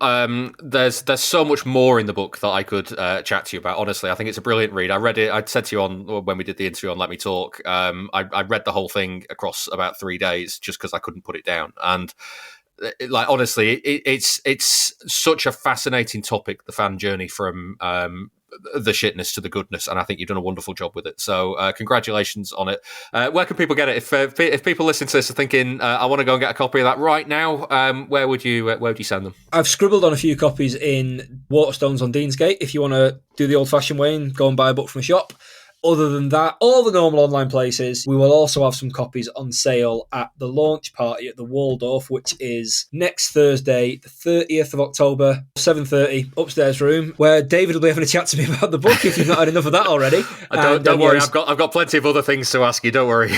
there's so much more in the book that I could chat to you about. Honestly, I think it's a brilliant read. I read it. I said to you when we did the interview on Let Me Talk. I read the whole thing across about 3 days just because I couldn't put it down. And honestly, it's such a fascinating topic, the fan journey from the shitness to the goodness, and I think you've done a wonderful job with it. So congratulations on it. Where can people get it? If people listening to this are thinking, I want to go and get a copy of that right now, where would you send them? I've scribbled on a few copies in Waterstones on Deansgate if you want to do the old-fashioned way and go and buy a book from a shop. Other than that, all the normal online places. We will also have some copies on sale at the launch party at the Waldorf, which is next Thursday, the 30th of October, 7:30, upstairs room, where David will be having a chat to me about the book if you've not had enough of that already. Don't worry, I've got plenty of other things to ask you, don't worry.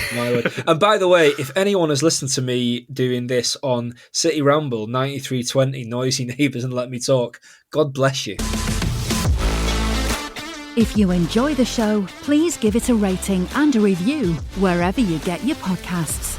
And by the way, if anyone has listened to me doing this on City Ramble, 9320, Noisy Neighbours and Let Me Talk, God bless you. If you enjoy the show, please give it a rating and a review wherever you get your podcasts.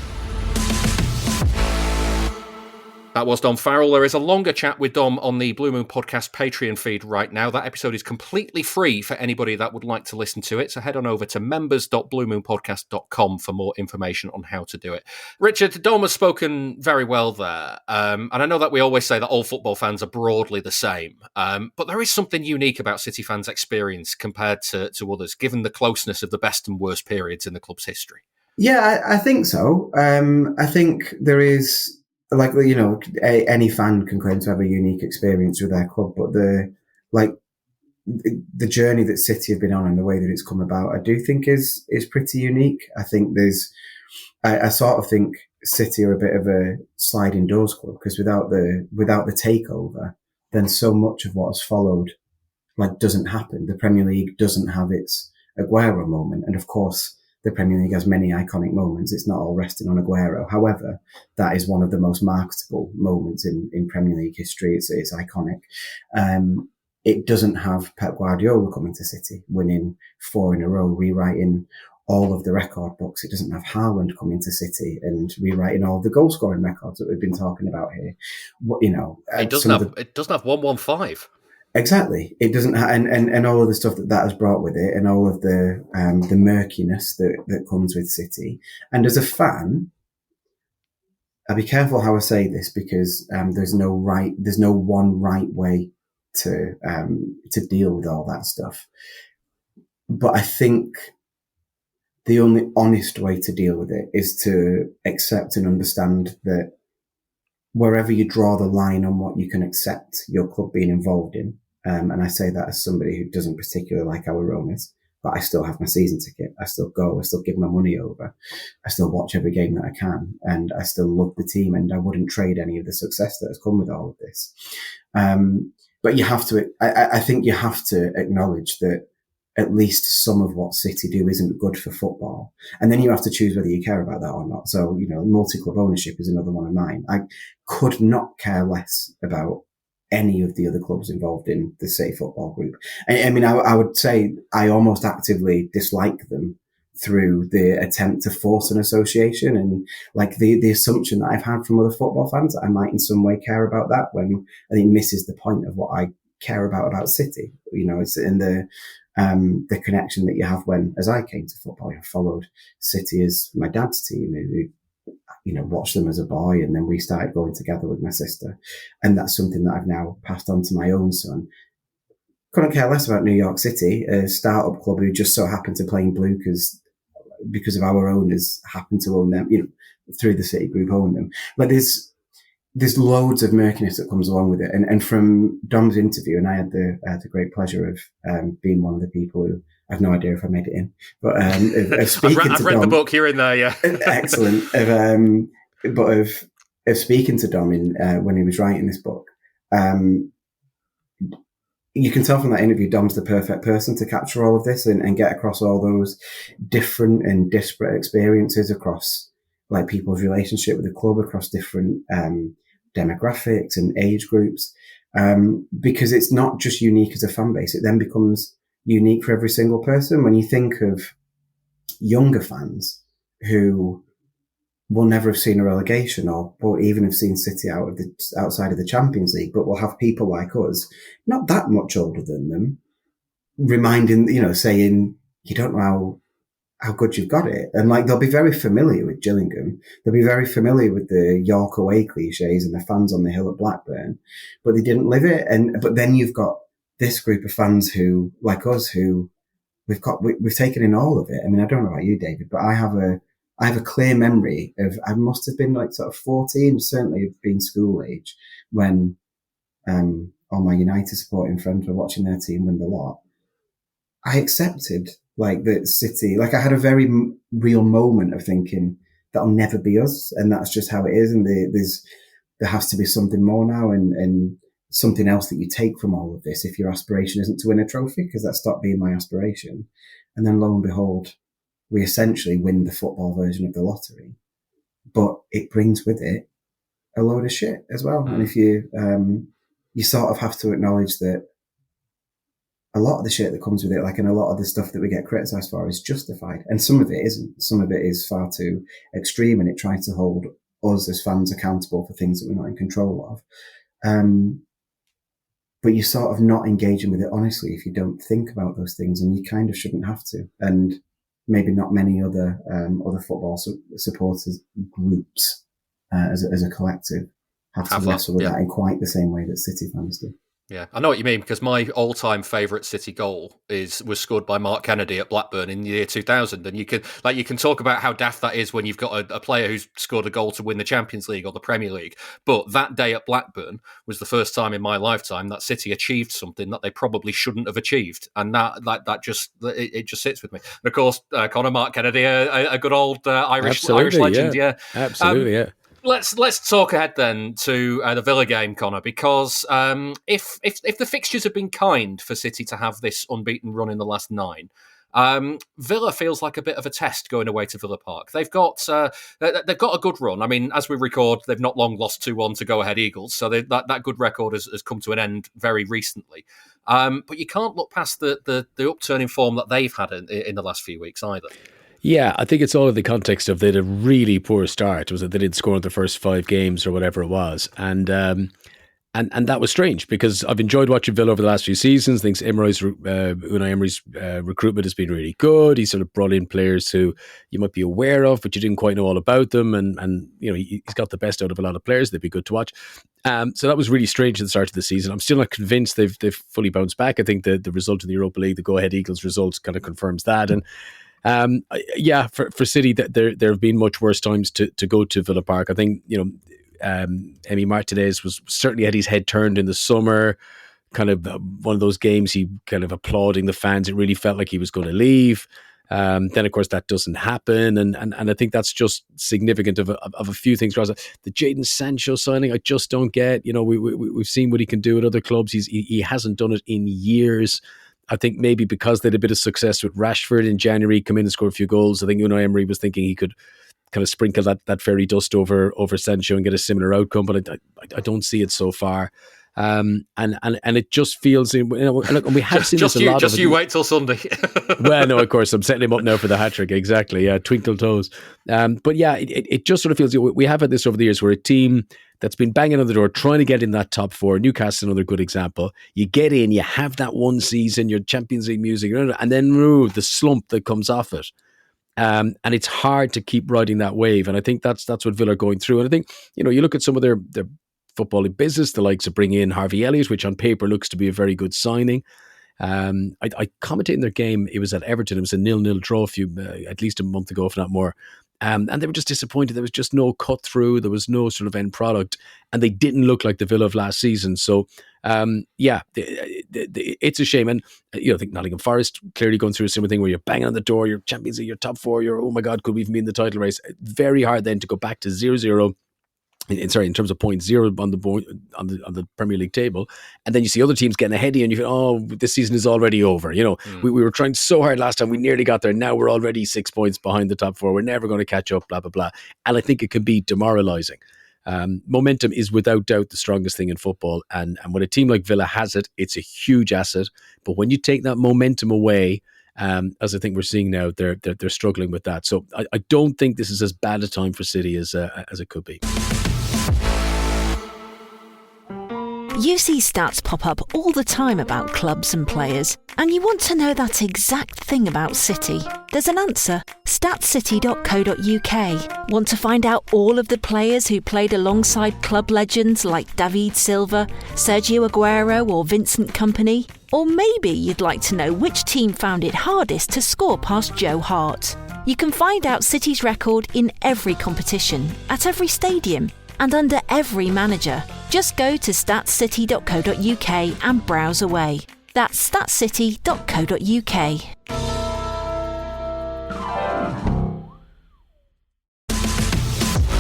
That was Dom Farrell. There is a longer chat with Dom on the Blue Moon Podcast Patreon feed right now. That episode is completely free for anybody that would like to listen to it. So head on over to members.bluemoonpodcast.com for more information on how to do it. Richard, Dom has spoken very well there. And I know that we always say that all football fans are broadly the same. But there is something unique about City fans' experience compared to others, given the closeness of the best and worst periods in the club's history. Yeah, I think so. I think there is... any fan can claim to have a unique experience with their club, but the journey that City have been on and the way that it's come about, I do think is pretty unique. I think I sort of think City are a bit of a sliding doors club because without the takeover, then so much of what has followed doesn't happen. The Premier League doesn't have its Aguero moment, and of course, the Premier League has many iconic moments. It's not all resting on Aguero. However, that is one of the most marketable moments in Premier League history. It's iconic. It doesn't have Pep Guardiola coming to City, winning 4 in a row, rewriting all of the record books. It doesn't have Haaland coming to City and rewriting all the goal scoring records that we've been talking about here. It doesn't have 115. Exactly. It doesn't, and all of the stuff that has brought with it, and all of the murkiness that comes with City. And as a fan, I'll be careful how I say this, because there's no one right way to deal with all that stuff. But I think the only honest way to deal with it is to accept and understand that wherever you draw the line on what you can accept your club being involved in, and I say that as somebody who doesn't particularly like our Romas, but I still have my season ticket. I still go. I still give my money over. I still watch every game that I can, and I still love the team, and I wouldn't trade any of the success that has come with all of this. But you have to, I think you have to acknowledge that at least some of what City do isn't good for football. And then you have to choose whether you care about that or not. So, multi-club ownership is another one of mine. I could not care less about any of the other clubs involved in the City Football Group. I would say I almost actively dislike them through the attempt to force an association, and like the assumption that I've had from other football fans that I might in some way care about that, when I think misses the point of what I care about City. It's in the connection that you have when, as I came to football, I followed City as my dad's team, who watched them as a boy, and then we started going together with my sister. And that's something that I've now passed on to my own son. Couldn't care less about New York City, a startup club who just so happened to play in blue because of our owners happened to own them, through the City Group own them. But there's loads of murkiness that comes along with it. And from Dom's interview, and I had the great pleasure of being one of the people who, I have no idea if I made it in, but of speaking to Dom. I've read the book, you're in there, yeah. Excellent. Of speaking to Dom when he was writing this book, you can tell from that interview, Dom's the perfect person to capture all of this and get across all those different and disparate experiences across like people's relationship with the club, across different demographics and age groups, because it's not just unique as a fan base. It then becomes unique for every single person. When you think of younger fans who will never have seen a relegation or even have seen City outside of the Champions League, but will have people like us, not that much older than them, reminding, saying, you don't know how good you've got it. And like, they'll be very familiar with Gillingham. They'll be very familiar with the York away cliches and the fans on the hill at Blackburn, but they didn't live it. But then you've got this group of fans who, like us, who we've taken in all of it. I mean, I don't know about you, David, but I have a clear memory of, I must have been like sort of 14, certainly have been school age, when all my United supporting friends were watching their team win the lot. I accepted like that City, like I had a very real moment of thinking that'll never be us, and that's just how it is. And there has to be something more now, and something else that you take from all of this if your aspiration isn't to win a trophy, because that stopped being my aspiration. And then lo and behold, we essentially win the football version of the lottery, but it brings with it a load of shit as well. And if you sort of have to acknowledge that a lot of the shit that comes with it, like, and a lot of the stuff that we get criticised for is justified. And some of it isn't. Some of it is far too extreme, and it tries to hold us as fans accountable for things that we're not in control of. But you're sort of not engaging with it honestly if you don't think about those things, and you kind of shouldn't have to. And maybe not many other football supporters groups as a collective have to wrestle with that in quite the same way that City fans do. Yeah, I know what you mean, because my all-time favourite City goal was scored by Mark Kennedy at Blackburn in the year 2000, and you can talk about how daft that is when you've got a player who's scored a goal to win the Champions League or the Premier League. But that day at Blackburn was the first time in my lifetime that City achieved something that they probably shouldn't have achieved, and that just sits with me. And of course, Mark Kennedy, a good old Irish legend, yeah, absolutely, yeah. Let's talk ahead then to the Villa game, Conor, because if the fixtures have been kind for City to have this unbeaten run in the last 9, Villa feels like a bit of a test going away to Villa Park. They've got a good run. I mean, as we record, they've not long lost 2-1 to Go Ahead Eagles, so that good record has come to an end very recently. But you can't look past the upturn in form that they've had in the last few weeks either. Yeah, I think it's all in the context of they had a really poor start. It was that they didn't score in the first 5 games or whatever it was. And And that was strange because I've enjoyed watching Villa over the last few seasons. I think Unai Emery's recruitment has been really good. He's sort of brought in players who you might be aware of, but you didn't quite know all about them. And he's got the best out of a lot of players. They'd be good to watch. So that was really strange at the start of the season. I'm still not convinced they've fully bounced back. I think the result in the Europa League, the Go Ahead Eagles result, kind of confirms that. And for City, there have been much worse times to go to Villa Park. I think Emi Martinez was certainly had his head turned in the summer. Kind of one of those games, he kind of applauding the fans. It really felt like he was going to leave. Then, of course, that doesn't happen, and I think that's just significant of a few things. The Jadon Sancho signing, I just don't get. We've seen what he can do at other clubs. He hasn't done it in years. I think maybe because they had a bit of success with Rashford in January, come in and score a few goals. I think Unai Emery was thinking he could kind of sprinkle that fairy dust over Sancho and get a similar outcome, but I don't see it so far. And it just feels, and we have seen this a lot. Just you wait till Sunday. Well, no, of course, I'm setting him up now for the hat-trick, exactly, twinkle toes. But yeah, it just sort of feels, we have had this over the years where a team that's been banging on the door, trying to get in that top four, Newcastle, another good example, you get in, you have that one season, your Champions League music, and then the slump that comes off it. And it's hard to keep riding that wave. And I think that's what Villa are going through. And I think, you look at some of their footballing business, the likes of bringing in Harvey Elliott, which on paper looks to be a very good signing. I commentated in their game. It was at Everton. It was a 0-0 draw at least a month ago, if not more. And they were just disappointed. There was just no cut through. There was no sort of end product. And they didn't look like the Villa of last season. So, it's a shame. And, I think Nottingham Forest clearly going through a similar thing where you're banging on the door, you're Champions League, you're top four, you're, oh my God, could we even be in the title race? Very hard then to go back to 0-0. In terms of point zero on the Premier League table, and then you see other teams getting ahead of you, and you think, "Oh, this season is already over." We were trying so hard last time, we nearly got there. Now we're already 6 points behind the top four. We're never going to catch up. Blah blah blah. And I think it can be demoralising. Momentum is without doubt the strongest thing in football, and when a team like Villa has it, it's a huge asset. But when you take that momentum away, as I think we're seeing now, they're struggling with that. So I don't think this is as bad a time for City as it could be. You see stats pop up all the time about clubs and players, and you want to know that exact thing about City. There's an answer. Statscity.co.uk. Want to find out all of the players who played alongside club legends like David Silva, Sergio Aguero or Vincent Kompany? Or maybe you'd like to know which team found it hardest to score past Joe Hart. You can find out City's record in every competition, at every stadium, and under every manager. Just go to statscity.co.uk and browse away. That's statscity.co.uk.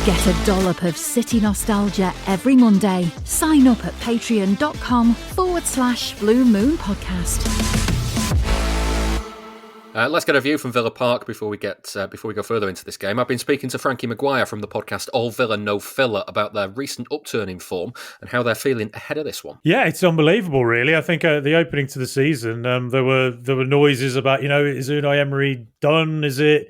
Get a dollop of City nostalgia every Monday. Sign up at patreon.com/Blue Moon Podcast. Let's get a view from Villa Park before we go further into this game. I've been speaking to Frankie Maguire from the podcast All Villa No Filler about their recent upturn in form and how they're feeling ahead of this one. Yeah, it's unbelievable, really. I think the opening to the season, there were noises about, is Unai Emery done? Is it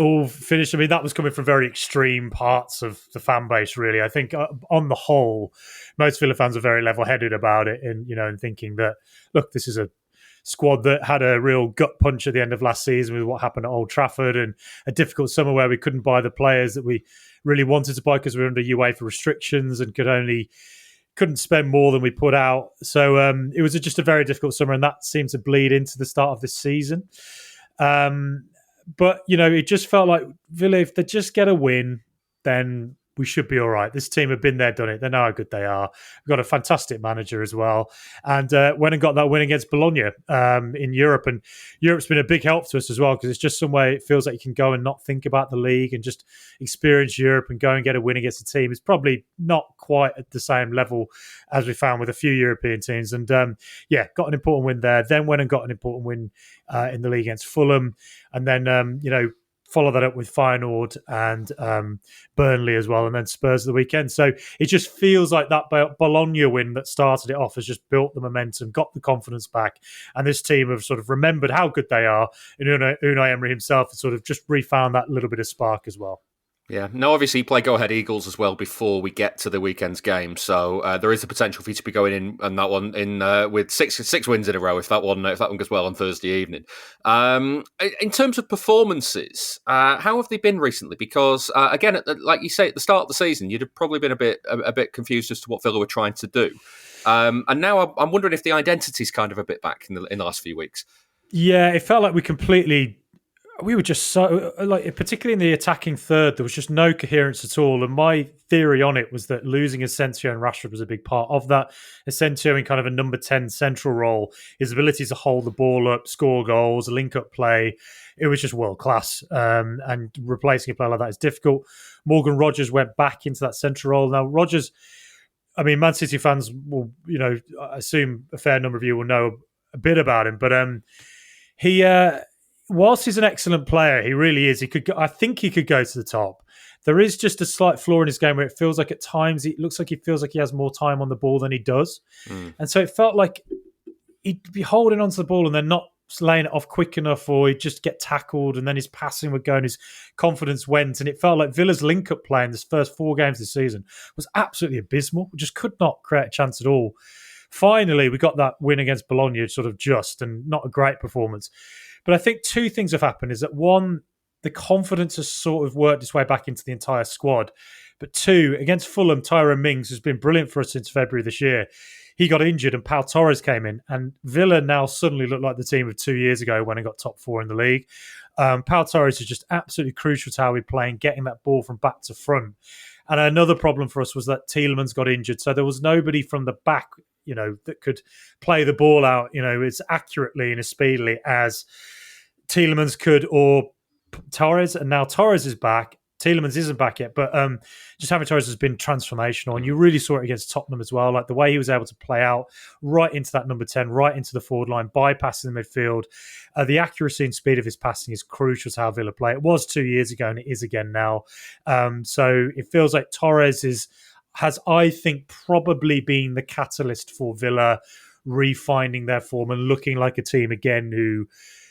all finished? I mean, that was coming from very extreme parts of the fan base, really. I think on the whole, most Villa fans are very level-headed about it, and thinking that, look, this is a squad that had a real gut punch at the end of last season with what happened at Old Trafford, and a difficult summer where we couldn't buy the players that we really wanted to buy because we were under UEFA restrictions and couldn't spend more than we put out. So it was just a very difficult summer, and that seemed to bleed into the start of this season. But it just felt like Villa, if they just get a win, then we should be all right. This team have been there, done it. They know how good they are. We've got a fantastic manager as well. And went and got that win against Bologna in Europe. And Europe's been a big help to us as well, because it's just somewhere it feels like you can go and not think about the league and just experience Europe and go and get a win against a team. It's probably not quite at the same level as we found with a few European teams. And got an important win there. Then went and got an important win in the league against Fulham. And then, follow that up with Feyenoord and Burnley as well, and then Spurs the weekend. So it just feels like that Bologna win that started it off has just built the momentum, got the confidence back, and this team have sort of remembered how good they are, and Unai Emery himself has sort of just refound that little bit of spark as well. Yeah. No, obviously you play Go-Ahead Eagles as well before we get to the weekend's game, so there is the potential for you to be going in on that one with six wins in a row if that one goes well on Thursday evening. In terms of performances, how have they been recently? Because again, like you say, at the start of the season, you'd have probably been a bit confused as to what Villa were trying to do, and now I'm wondering if the identity's kind of a bit back in the last few weeks. Yeah, it felt like we were just so, like, particularly in the attacking third, there was just no coherence at all. And my theory on it was that losing Asensio and Rashford was a big part of that. Asensio in kind of a number 10 central role, his ability to hold the ball up, score goals, link up play, it was just world class. And replacing a player like that is difficult. Morgan Rogers went back into that central role. Now, Rogers, I mean, Man City fans will, I assume a fair number of you will know a bit about him, but he... whilst he's an excellent player, he really is. I think he could go to the top. There is just a slight flaw in his game where it feels like at times it looks like he feels like he has more time on the ball than he does. And so it felt like he'd be holding onto the ball and then not laying it off quick enough, or he'd just get tackled and then his passing would go and his confidence went. And it felt like Villa's link-up play in this first 4 games this season was absolutely abysmal. We just could not create a chance at all. Finally, we got that win against Bologna, sort of just, and not a great performance. But I think 2 things have happened. Is that 1, the confidence has sort of worked its way back into the entire squad. But 2, against Fulham, Tyrone Mings has been brilliant for us since February this year. He got injured and Pau Torres came in. And Villa now suddenly look like the team of 2 years ago when it got top 4 in the league. Pau Torres is just absolutely crucial to how we're playing, getting that ball from back to front. And another problem for us was that Tielemans got injured. So there was nobody from the back, that could play the ball out, as accurately and as speedily as Tielemans could or Torres. And now Torres is back. Tielemans isn't back yet, but just having Torres has been transformational. And you really saw it against Tottenham as well, like the way he was able to play out right into that number 10, right into the forward line, bypassing the midfield. The accuracy and speed of his passing is crucial to how Villa play. It was 2 years ago and it is again now. So it feels like Torres has, I think, probably been the catalyst for Villa refinding their form and looking like a team again who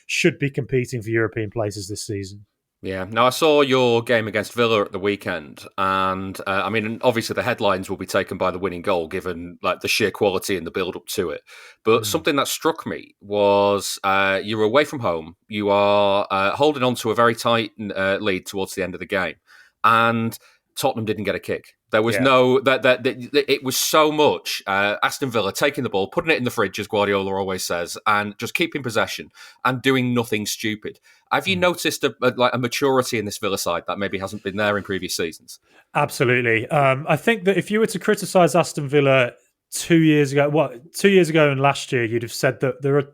should be competing for European places this season. Yeah. Now, I saw your game against Villa at the weekend, and I mean, obviously the headlines will be taken by the winning goal, given like the sheer quality and the build-up to it. But something that struck me was you were away from home. You are holding on to a very tight lead towards the end of the game, and Tottenham didn't get a kick. There was no that it was so much Aston Villa taking the ball, putting it in the fridge, as Guardiola always says, and just keeping possession and doing nothing stupid. Have you noticed a maturity in this Villa side that maybe hasn't been there in previous seasons? Absolutely. I think that if you were to criticise Aston Villa 2 years ago, 2 years ago and last year, you'd have said that there are.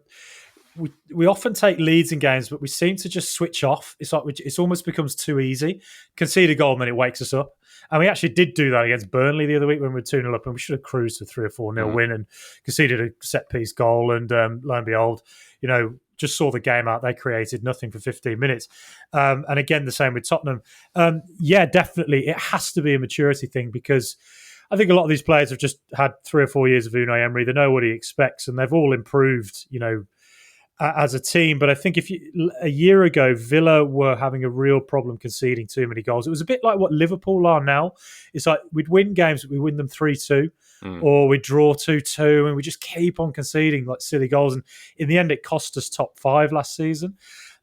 We often take leads in games, but we seem to just switch off. It's like it's almost becomes too easy. Concede a goal and then it wakes us up. And we actually did do that against Burnley the other week when we were 2-0 up, and we should have cruised to 3 or 4-0 win and conceded a set-piece goal. And lo and behold, just saw the game out. They created nothing for 15 minutes. And again, the same with Tottenham. Yeah, definitely. It has to be a maturity thing, because I think a lot of these players have just had 3 or 4 years of Unai Emery. They know what he expects, and they've all improved, as a team. But I think a year ago, Villa were having a real problem conceding too many goals. It was a bit like what Liverpool are now. It's like we'd win games, but we win them 3-2 or we draw 2-2, and we just keep on conceding like silly goals. And in the end, it cost us top 5 last season.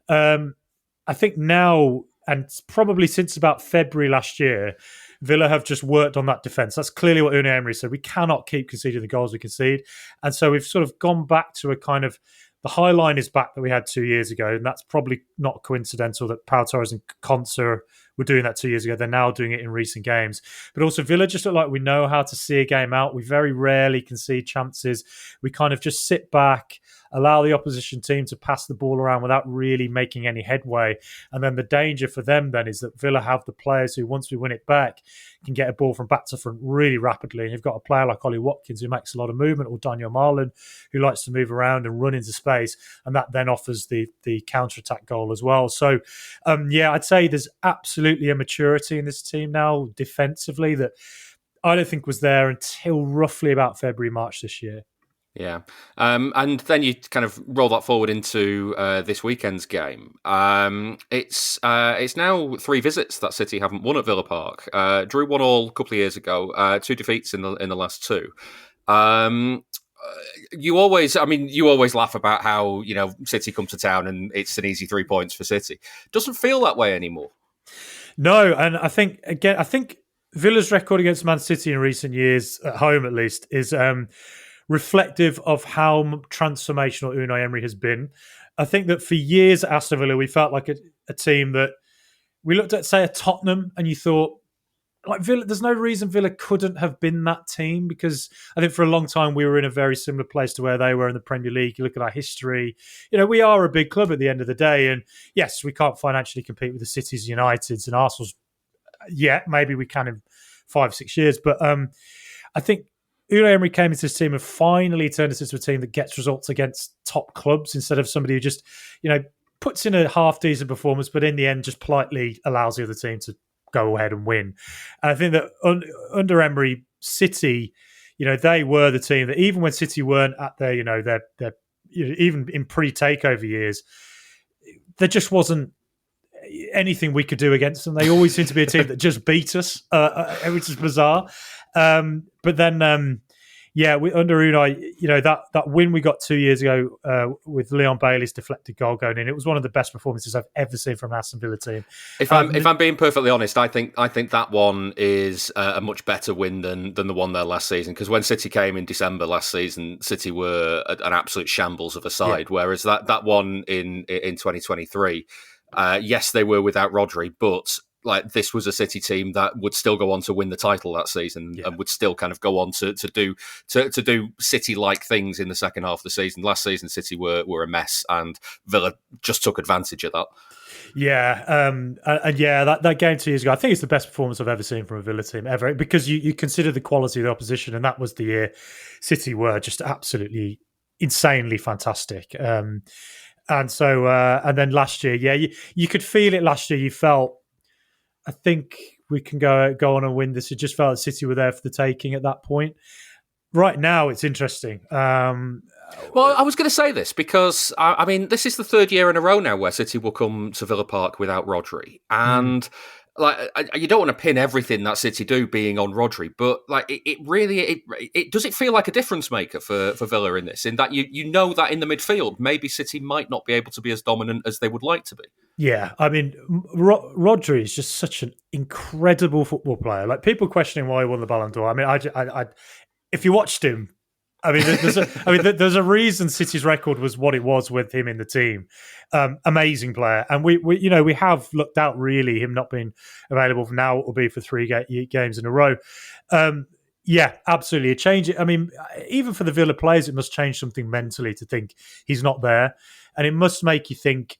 I think now, and probably since about February last year, Villa have just worked on that defence. That's clearly what Unai Emery said. We cannot keep conceding the goals we concede. And so we've sort of gone back to a kind of, the high line is back that we had 2 years ago, and that's probably not coincidental that Pau Torres and Konsa were doing that 2 years ago. They're now doing it in recent games. But also Villa just look like we know how to see a game out. We very rarely concede chances. We kind of just sit back, allow the opposition team to pass the ball around without really making any headway. And then the danger for them then is that Villa have the players who, once we win it back, can get a ball from back to front really rapidly. And you've got a player like Ollie Watkins who makes a lot of movement, or Daniel Marlin who likes to move around and run into space. And that then offers the counter-attack goal as well. So, I'd say there's absolutely a maturity in this team now defensively that I don't think was there until roughly about February, March this year. Yeah. And then you kind of roll that forward into this weekend's game. It's now 3 visits that City haven't won at Villa Park. Drew 1-1 a couple of years ago, 2 defeats in the last 2. You always laugh about how, City come to town and it's an easy 3 points for City. Doesn't feel that way anymore. No, and I think Villa's record against Man City in recent years, at home at least, is reflective of how transformational Unai Emery has been. I think that for years at Aston Villa, we felt like a team that we looked at, say, a Tottenham, and you thought, like, Villa, there's no reason Villa couldn't have been that team, because I think for a long time we were in a very similar place to where they were in the Premier League. You look at our history, we are a big club at the end of the day, and yes, we can't financially compete with the Cities, Uniteds, and Arsenal's yet. Maybe we can in 5-6 years, but I think Unai Emery came into this team and finally turned us into a team that gets results against top clubs instead of somebody who just, puts in a half-decent performance, but in the end just politely allows the other team to go ahead and win. And I think that under Emery, City, they were the team that even when City weren't at their, their even in pre-takeover years, there just wasn't anything we could do against them. They always seem to be a team that just beat us, which is bizarre. But then, under Unai, that win we got 2 years ago with Leon Bailey's deflected goal going in, it was one of the best performances I've ever seen from an Aston Villa team. If I'm being perfectly honest, I think that one is a much better win than the one there last season. Because when City came in December last season, City were an absolute shambles of a side. Yeah. Whereas that one in 2023, yes, they were without Rodri, but this was a City team that would still go on to win the title that season, and would still kind of go on to do City-like things in the second half of the season. Last season, City were a mess, and Villa just took advantage of that. Yeah, that game 2 years ago, I think it's the best performance I've ever seen from a Villa team ever, because you consider the quality of the opposition, and that was the year City were just absolutely insanely fantastic. And then last year, you could feel it last year. You felt, I think we can go on and win this. It just felt that City were there for the taking at that point. Right now, it's interesting. Well, I was going to say this because, this is the 3rd year in a row now where City will come to Villa Park without Rodri. And you don't want to pin everything that City do being on Rodri, but it really does it feel like a difference maker for Villa in this, in that you know that in the midfield maybe City might not be able to be as dominant as they would like to be. Yeah, Rodri is just such an incredible football player. Like, people questioning why he won the Ballon d'Or. I if you watched him, there's a reason City's record was what it was with him in the team. Amazing player, and we have looked out really him not being available for now. It will be for 3 games in a row. Absolutely a change. Even for the Villa players, it must change something mentally to think he's not there, and it must make you think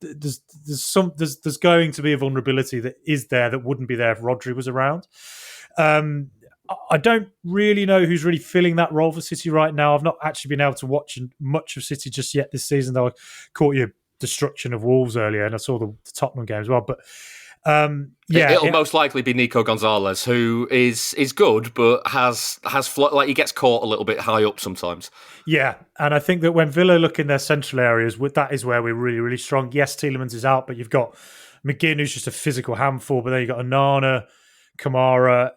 there's going to be a vulnerability that is there that wouldn't be there if Rodri was around. I don't really know who's really filling that role for City right now. I've not actually been able to watch much of City just yet this season, though I caught your destruction of Wolves earlier, and I saw the Tottenham game as well. But it'll most likely be Nico Gonzalez, who is good, but has he gets caught a little bit high up sometimes. Yeah, and I think that when Villa look in their central areas, that is where we're really, really strong. Yes, Tielemans is out, but you've got McGinn, who's just a physical handful, but then you've got Onana, Kamara,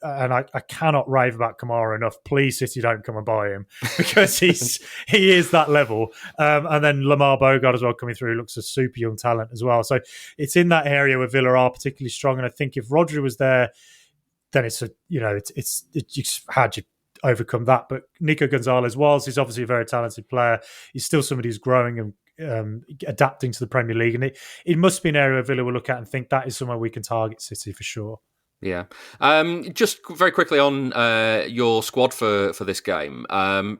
and I cannot rave about Kamara enough. Please, City, don't come and buy him, because he is that level. And then Lamar Bogard as well coming through, looks a super young talent as well. So it's in that area where Villa are particularly strong. And I think if Rodri was there, then it's how'd you overcome that? But Nico Gonzalez he's obviously a very talented player. He's still somebody who's growing and adapting to the Premier League, and it must be an area where Villa will look at and think that is somewhere we can target City for sure. Yeah. Just very quickly on your squad for this game,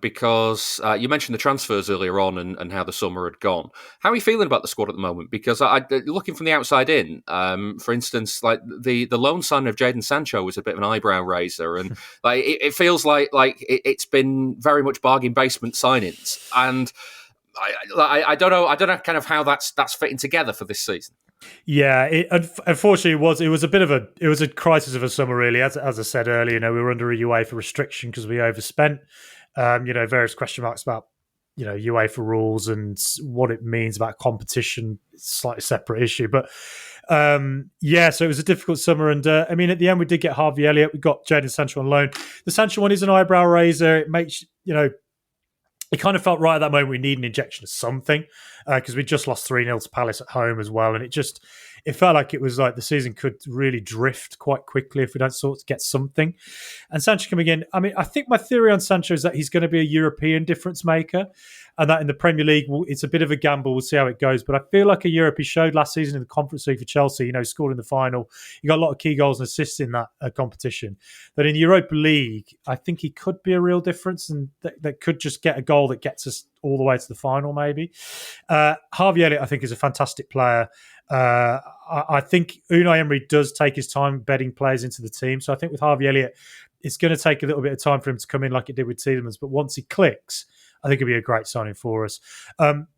because you mentioned the transfers earlier on and how the summer had gone. How are you feeling about the squad at the moment? Because looking from the outside in, for instance, like the loan signing of Jadon Sancho was a bit of an eyebrow raiser, and it feels like it's been very much bargain basement signings. And I don't know kind of how that's fitting together for this season. Yeah, unfortunately, it was a bit of a crisis of a summer, really. As I said earlier, we were under a UEFA restriction because we overspent. Various question marks about UEFA rules and what it means about competition. It's a slightly separate issue, but so it was a difficult summer. And at the end, we did get Harvey Elliott. We got Jadon Sancho on loan. The Sancho one is an eyebrow raiser. It makes it kind of felt right at that moment we need an injection of something because we just lost 3-0 to Palace at home as well. And it felt like it was like the season could really drift quite quickly if we don't sort of get something. And Sancho coming in, I think my theory on Sancho is that he's going to be a European difference maker and that in the Premier League, it's a bit of a gamble. We'll see how it goes. But I feel like he showed last season in the Conference League for Chelsea, scored in the final. He got a lot of key goals and assists in that competition. But in the Europa League, I think he could be a real difference and that could just get a goal that gets us all the way to the final, maybe. Harvey Elliott, I think, is a fantastic player. I think Unai Emery does take his time bedding players into the team. So I think with Harvey Elliott, it's going to take a little bit of time for him to come in like it did with Tielemans. But once he clicks, I think it'll be a great signing for us.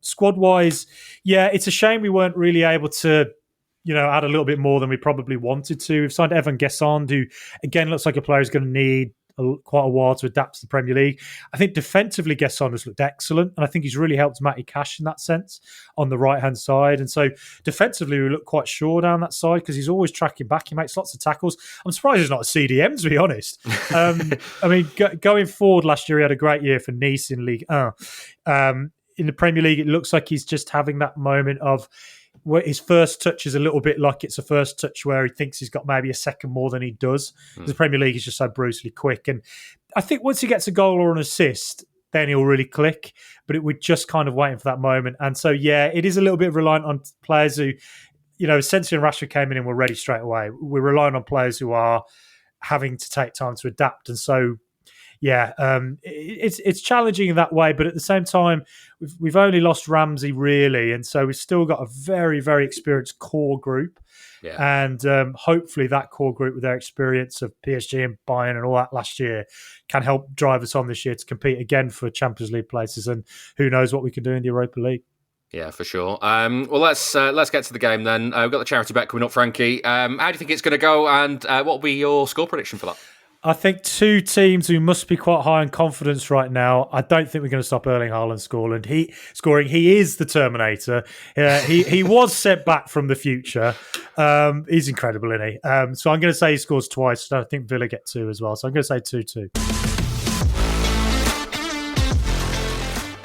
Squad-wise, it's a shame we weren't really able to, add a little bit more than we probably wanted to. We've signed Evan Guessand, who, again, looks like a player who's going to need quite a while to adapt to the Premier League. I think defensively, Guessand has looked excellent, and I think he's really helped Matty Cash in that sense on the right-hand side. And so defensively, we look quite sure down that side because he's always tracking back. He makes lots of tackles. I'm surprised he's not a CDM, to be honest. Going forward, last year he had a great year for Nice in Ligue 1. In the Premier League, it looks like he's just having that moment of where his first touch is a little bit like it's a first touch where he thinks he's got maybe a second more than he does. The Premier League is just so brutally quick. And I think once he gets a goal or an assist, then he'll really click. But we're just kind of waiting for that moment. And so, it is a little bit reliant on players who, Sensi and Rashford came in and were ready straight away. We're relying on players who are having to take time to adapt. And so, it's challenging in that way, but at the same time, we've only lost Ramsey really, and so we've still got a very, very experienced core group, and hopefully that core group with their experience of PSG and Bayern and all that last year can help drive us on this year to compete again for Champions League places, and who knows what we can do in the Europa League. Yeah, for sure. Well, let's get to the game then. We've got the charity bet coming up, Frankie. How do you think it's going to go, and what will be your score prediction for that? I think two teams who must be quite high in confidence right now. I don't think we're going to stop Erling Haaland scoring. He is the Terminator. He was sent back from the future. He's incredible, isn't he? So I'm going to say he scores twice. I think Villa get 2 as well. So I'm going to say 2-2.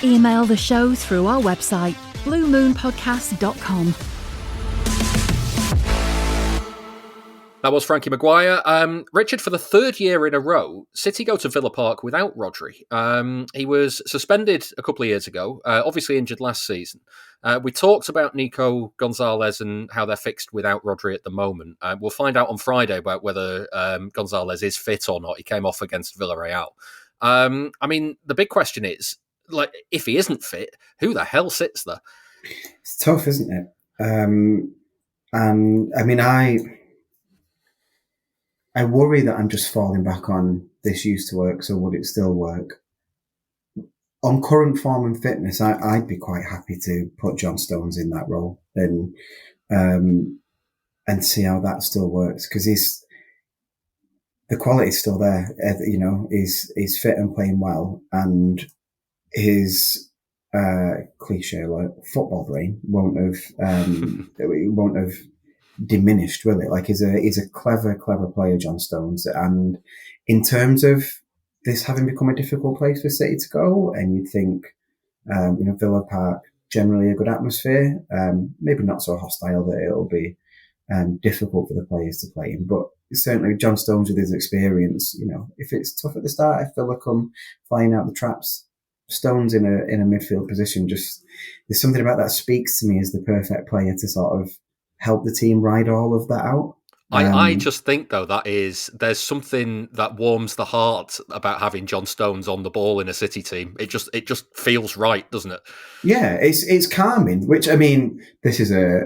Email the show through our website, bluemoonpodcast.com. That was Frankie Maguire. Richard, for the third year in a row, City go to Villa Park without Rodri. He was suspended a couple of years ago, obviously injured last season. We talked about Nico Gonzalez and how they're fixed without Rodri at the moment. We'll find out on Friday about whether Gonzalez is fit or not. He came off against Villarreal. The big question is, if he isn't fit, who the hell sits there? It's tough, isn't it? I worry that I'm just falling back on this used to work, so would it still work? On current form and fitness, I'd be quite happy to put John Stones in that role and see how that still works, because the quality's still there. He's fit and playing well, and his cliche like football brain won't have diminished, will it? He's a clever player, John Stones. And in terms of this having become a difficult place for City to go, and you'd think, Villa Park, generally a good atmosphere, maybe not so hostile that it'll be difficult for the players to play in. But certainly John Stones with his experience, if it's tough at the start, if Villa come flying out the traps, Stones in a midfield position, just there's something about that speaks to me as the perfect player to sort of help the team ride all of that out. I just think, though, there's something that warms the heart about having John Stones on the ball in a City team. It just feels right, doesn't it? Yeah, it's calming. Which, this is a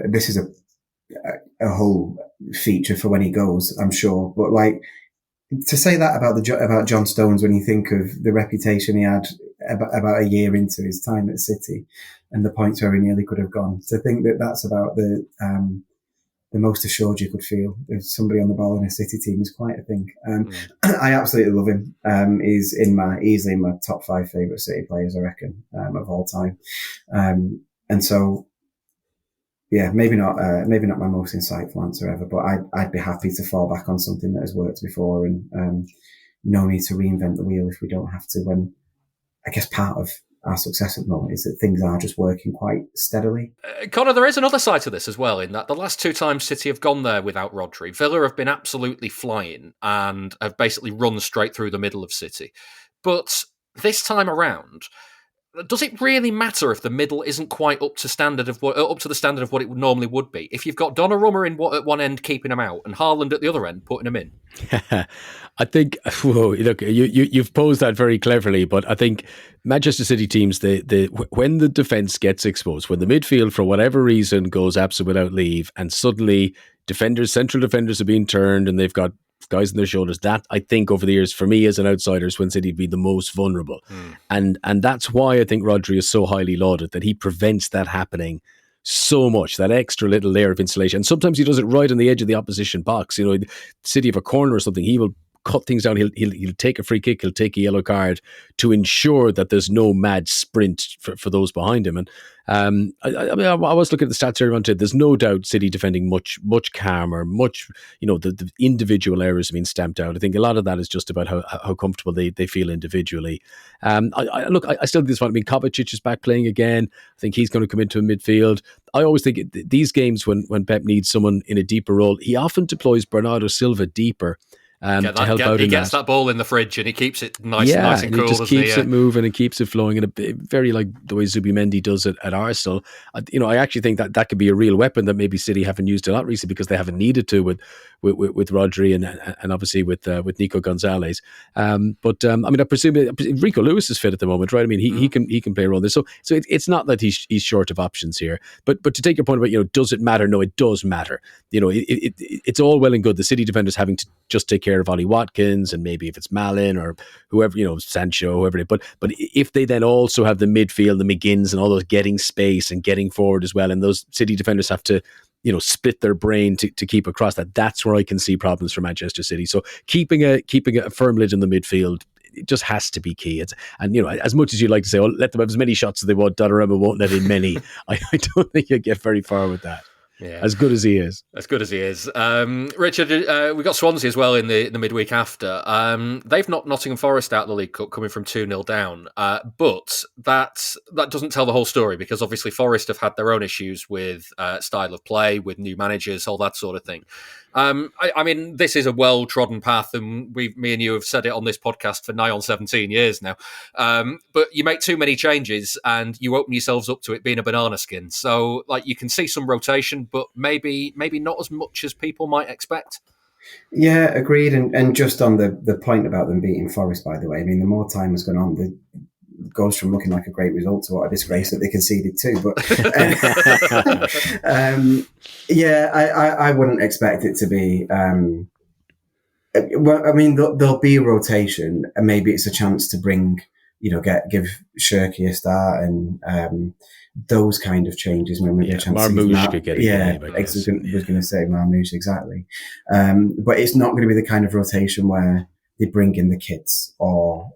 whole feature for when he goes, I'm sure. But to say that about John Stones when you think of the reputation he had about a year into his time at City, and the points where we nearly could have gone. To think that that's about the most assured you could feel if somebody on the ball in a City team is quite a thing. I absolutely love him. He's easily in my top 5 favourite City players, I reckon, of all time. And so, yeah, maybe not my most insightful answer ever, but I'd be happy to fall back on something that has worked before, and no need to reinvent the wheel if we don't have to. When I guess part of our success at the moment is that things are just working quite steadily. Conor, there is another side to this as well, in that the last 2 times City have gone there without Rodri, Villa have been absolutely flying and have basically run straight through the middle of City. But this time around, does it really matter if the middle isn't quite up to the standard of what it normally would be? If you've got Donnarumma at one end keeping him out and Haaland at the other end putting him in? I think, look, you've posed that very cleverly, but I think Manchester City teams, when the defence gets exposed, when the midfield for whatever reason goes absent without leave, and suddenly central defenders are being turned and they've got guys on their shoulders, that I think over the years, for me as an outsider, is when City be the most vulnerable. And that's why I think Rodri is so highly lauded, that he prevents that happening so much, that extra little layer of insulation. And sometimes he does it right on the edge of the opposition box. You know, City have a corner or something, he will cut things down. He'll take a free kick, he'll take a yellow card to ensure that there's no mad sprint for those behind him. And I was looking at the stats earlier on today. There's no doubt City defending much calmer, much, the individual errors have been stamped out. I think a lot of that is just about how comfortable they feel individually. I still think this one. I mean, Kovacic is back playing again. I think he's going to come into a midfield. I always think these games when Pep needs someone in a deeper role, he often deploys Bernardo Silva deeper. To help out. He gets that ball in the fridge and he keeps it nice and cool. He just keeps it moving and keeps it flowing, and very like the way Zubimendi does it at Arsenal. I actually think that could be a real weapon that maybe City haven't used a lot recently because they haven't needed to with Rodri and obviously with Nico Gonzalez. I presume Rico Lewis is fit at the moment, right? I mean, he can play a role there. So it's not that he's short of options here. But to take your point about does it matter? No, it does matter. It's all well and good the City defenders having to just take care of Ollie Watkins and maybe if it's Malin or whoever, Sancho, whoever. But if they then also have the midfield, the McGinns and all those getting space and getting forward as well, and those City defenders have to split their brain to keep across that, that's where I can see problems for Manchester City. So keeping a firm lid in the midfield, it just has to be key. As much as you like to say, let them have as many shots as they want, Donnarumma won't let in many. I don't think you'll get very far with that. Yeah. As good as he is. Richard, we got Swansea as well in the midweek after. They've knocked Nottingham Forest out of the League Cup, coming from 2-0 down. But that doesn't tell the whole story, because obviously Forest have had their own issues with style of play, with new managers, all that sort of thing. I mean, this is a well-trodden path, and me and you have said it on this podcast for nigh on 17 years now. But you make too many changes and you open yourselves up to it being a banana skin. So, you can see some rotation, but maybe not as much as people might expect. Yeah, agreed. And just on the point about them beating Forest, by the way, I mean, the more time has gone on, it goes from looking like a great result to what a disgrace that they conceded too. But I wouldn't expect it to be. Well, I mean, there'll be a rotation, and maybe it's a chance to bring, give Shirky a start and those kind of changes when we get a chance. Marmoush could get a game. I was going to say Marmoush, exactly. But it's not going to be the kind of rotation where they bring in the kids or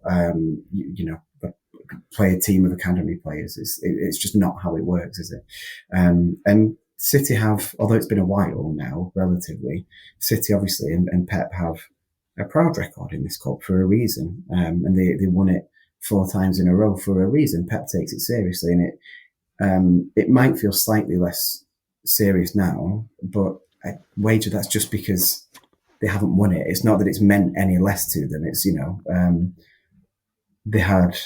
play a team of academy players. It's just not how it works, is it? And City have, although it's been a while now, relatively, City obviously and Pep have a proud record in this cup for a reason. And they won it 4 times in a row for a reason. Pep takes it seriously, and it might feel slightly less serious now, but I wager that's just because they haven't won it. It's not that it's meant any less to them. It's, they had,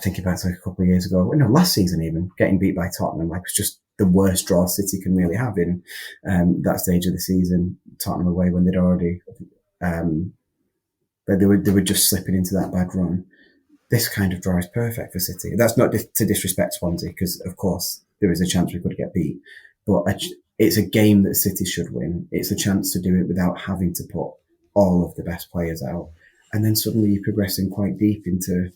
thinking back to a couple of years ago, last season even, getting beat by Tottenham, it was just the worst draw City can really have in that stage of the season. Tottenham away when they'd already, they were just slipping into that bad run. This kind of draw is perfect for City. That's not to disrespect Swansea, because of course there is a chance we could get beat, but it's a game that City should win. It's a chance to do it without having to put all of the best players out, and then suddenly you're progressing quite deep into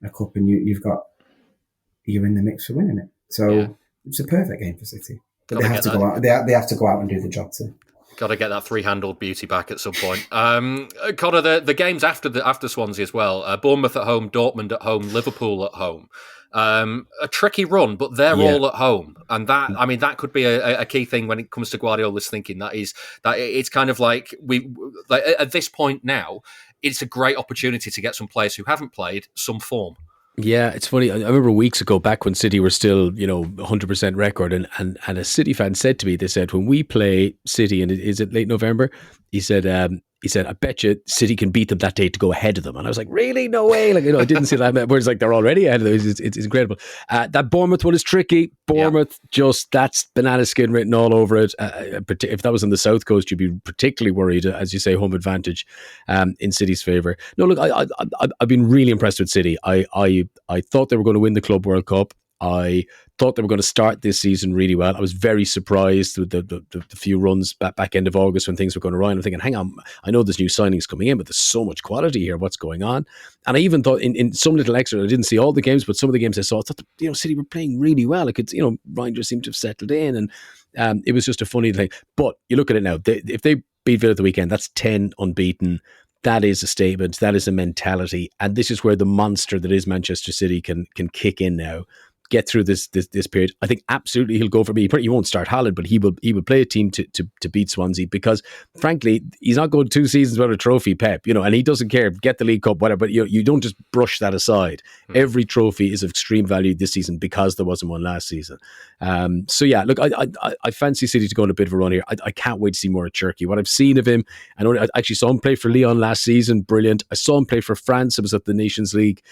a cup, and you're in the mix for winning it. So it's a perfect game for City. But Gotta they have get to that. go out. They have to go out and do the job too. Got to get that three-handled beauty back at some point. Conor, the games after Swansea as well. Bournemouth at home, Dortmund at home, Liverpool at home. A tricky run, but they're all at home, and that could be a key thing when it comes to Guardiola's thinking. That it's kind of like at this point now, it's a great opportunity to get some players who haven't played some form. Yeah, it's funny. I remember weeks ago, back when City were still, 100% record, and a City fan said to me, they said, when we play City, and is it late November? He said, I bet you City can beat them that day to go ahead of them. And I was like, really? No way. I didn't see that. Whereas they're already ahead of them. It's incredible. That Bournemouth one is tricky. Bournemouth, that's banana skin written all over it. If that was on the South Coast, you'd be particularly worried, as you say, home advantage in City's favour. No, look, I've been really impressed with City. I thought they were going to win the Club World Cup. I thought they were going to start this season really well. I was very surprised with the few runs back end of August when things were going around. I'm thinking, hang on, I know there's new signings coming in, but there's so much quality here. What's going on? And I even thought in some little extra, I didn't see all the games, but some of the games I thought City were playing really well. Rangers seemed to have settled in, and it was just a funny thing. But you look at it now, if they beat Villa at the weekend, that's 10 unbeaten. That is a statement. That is a mentality. And this is where the monster that is Manchester City can kick in now. Get through this period. I think absolutely he'll go for me. He won't start Haaland, but he will play a team to beat Swansea, because frankly he's not going 2 seasons without a trophy, Pep. And he doesn't care. Get the League Cup, whatever. But you don't just brush that aside. Every trophy is of extreme value this season because there wasn't one last season. Look, I fancy City to go on a bit of a run here. I can't wait to see more of Cherki. What I've seen of him, I actually saw him play for Lyon last season. Brilliant. I saw him play for France. It was at the Nations League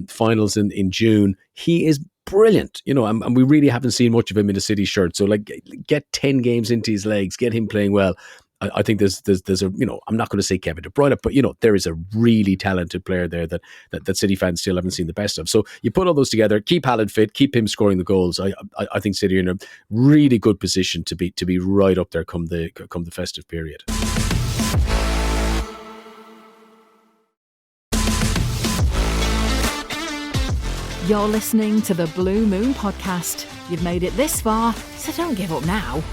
finals in June. He is brilliant, and we really haven't seen much of him in a City shirt. So get 10 games into his legs, get him playing well. I think there's a, I'm not going to say Kevin De Bruyne, but there is a really talented player there that City fans still haven't seen the best of. So you put all those together, keep Haaland fit, keep him scoring the goals. I think City are in a really good position to be right up there come the festive period. You're listening to the Blue Moon Podcast. You've made it this far, so don't give up now.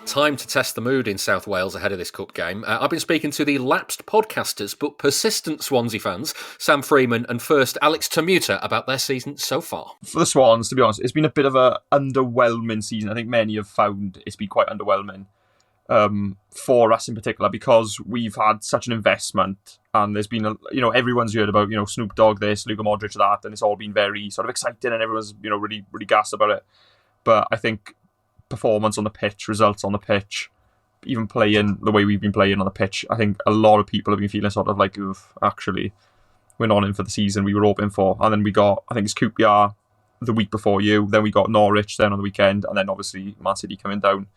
Time to test the mood in South Wales ahead of this cup game. I've been speaking to the lapsed podcasters but persistent Swansea fans, Sam Freeman and first Alex Tamuta, about their season so far. For the Swans, to be honest, it's been a bit of a underwhelming season. I think many have found it's been quite underwhelming. For us in particular, because we've had such an investment, and there's been everyone's heard about Snoop Dogg this, Luka Modric that, and it's all been very sort of exciting, and everyone's really really gassed about it. But I think performance on the pitch, results on the pitch, even playing the way we've been playing on the pitch, I think a lot of people have been feeling sort of like, actually we're not in for the season we were hoping for. And then we got, I think it's QPR the week before you, then we got Norwich then on the weekend, and then obviously Man City coming down.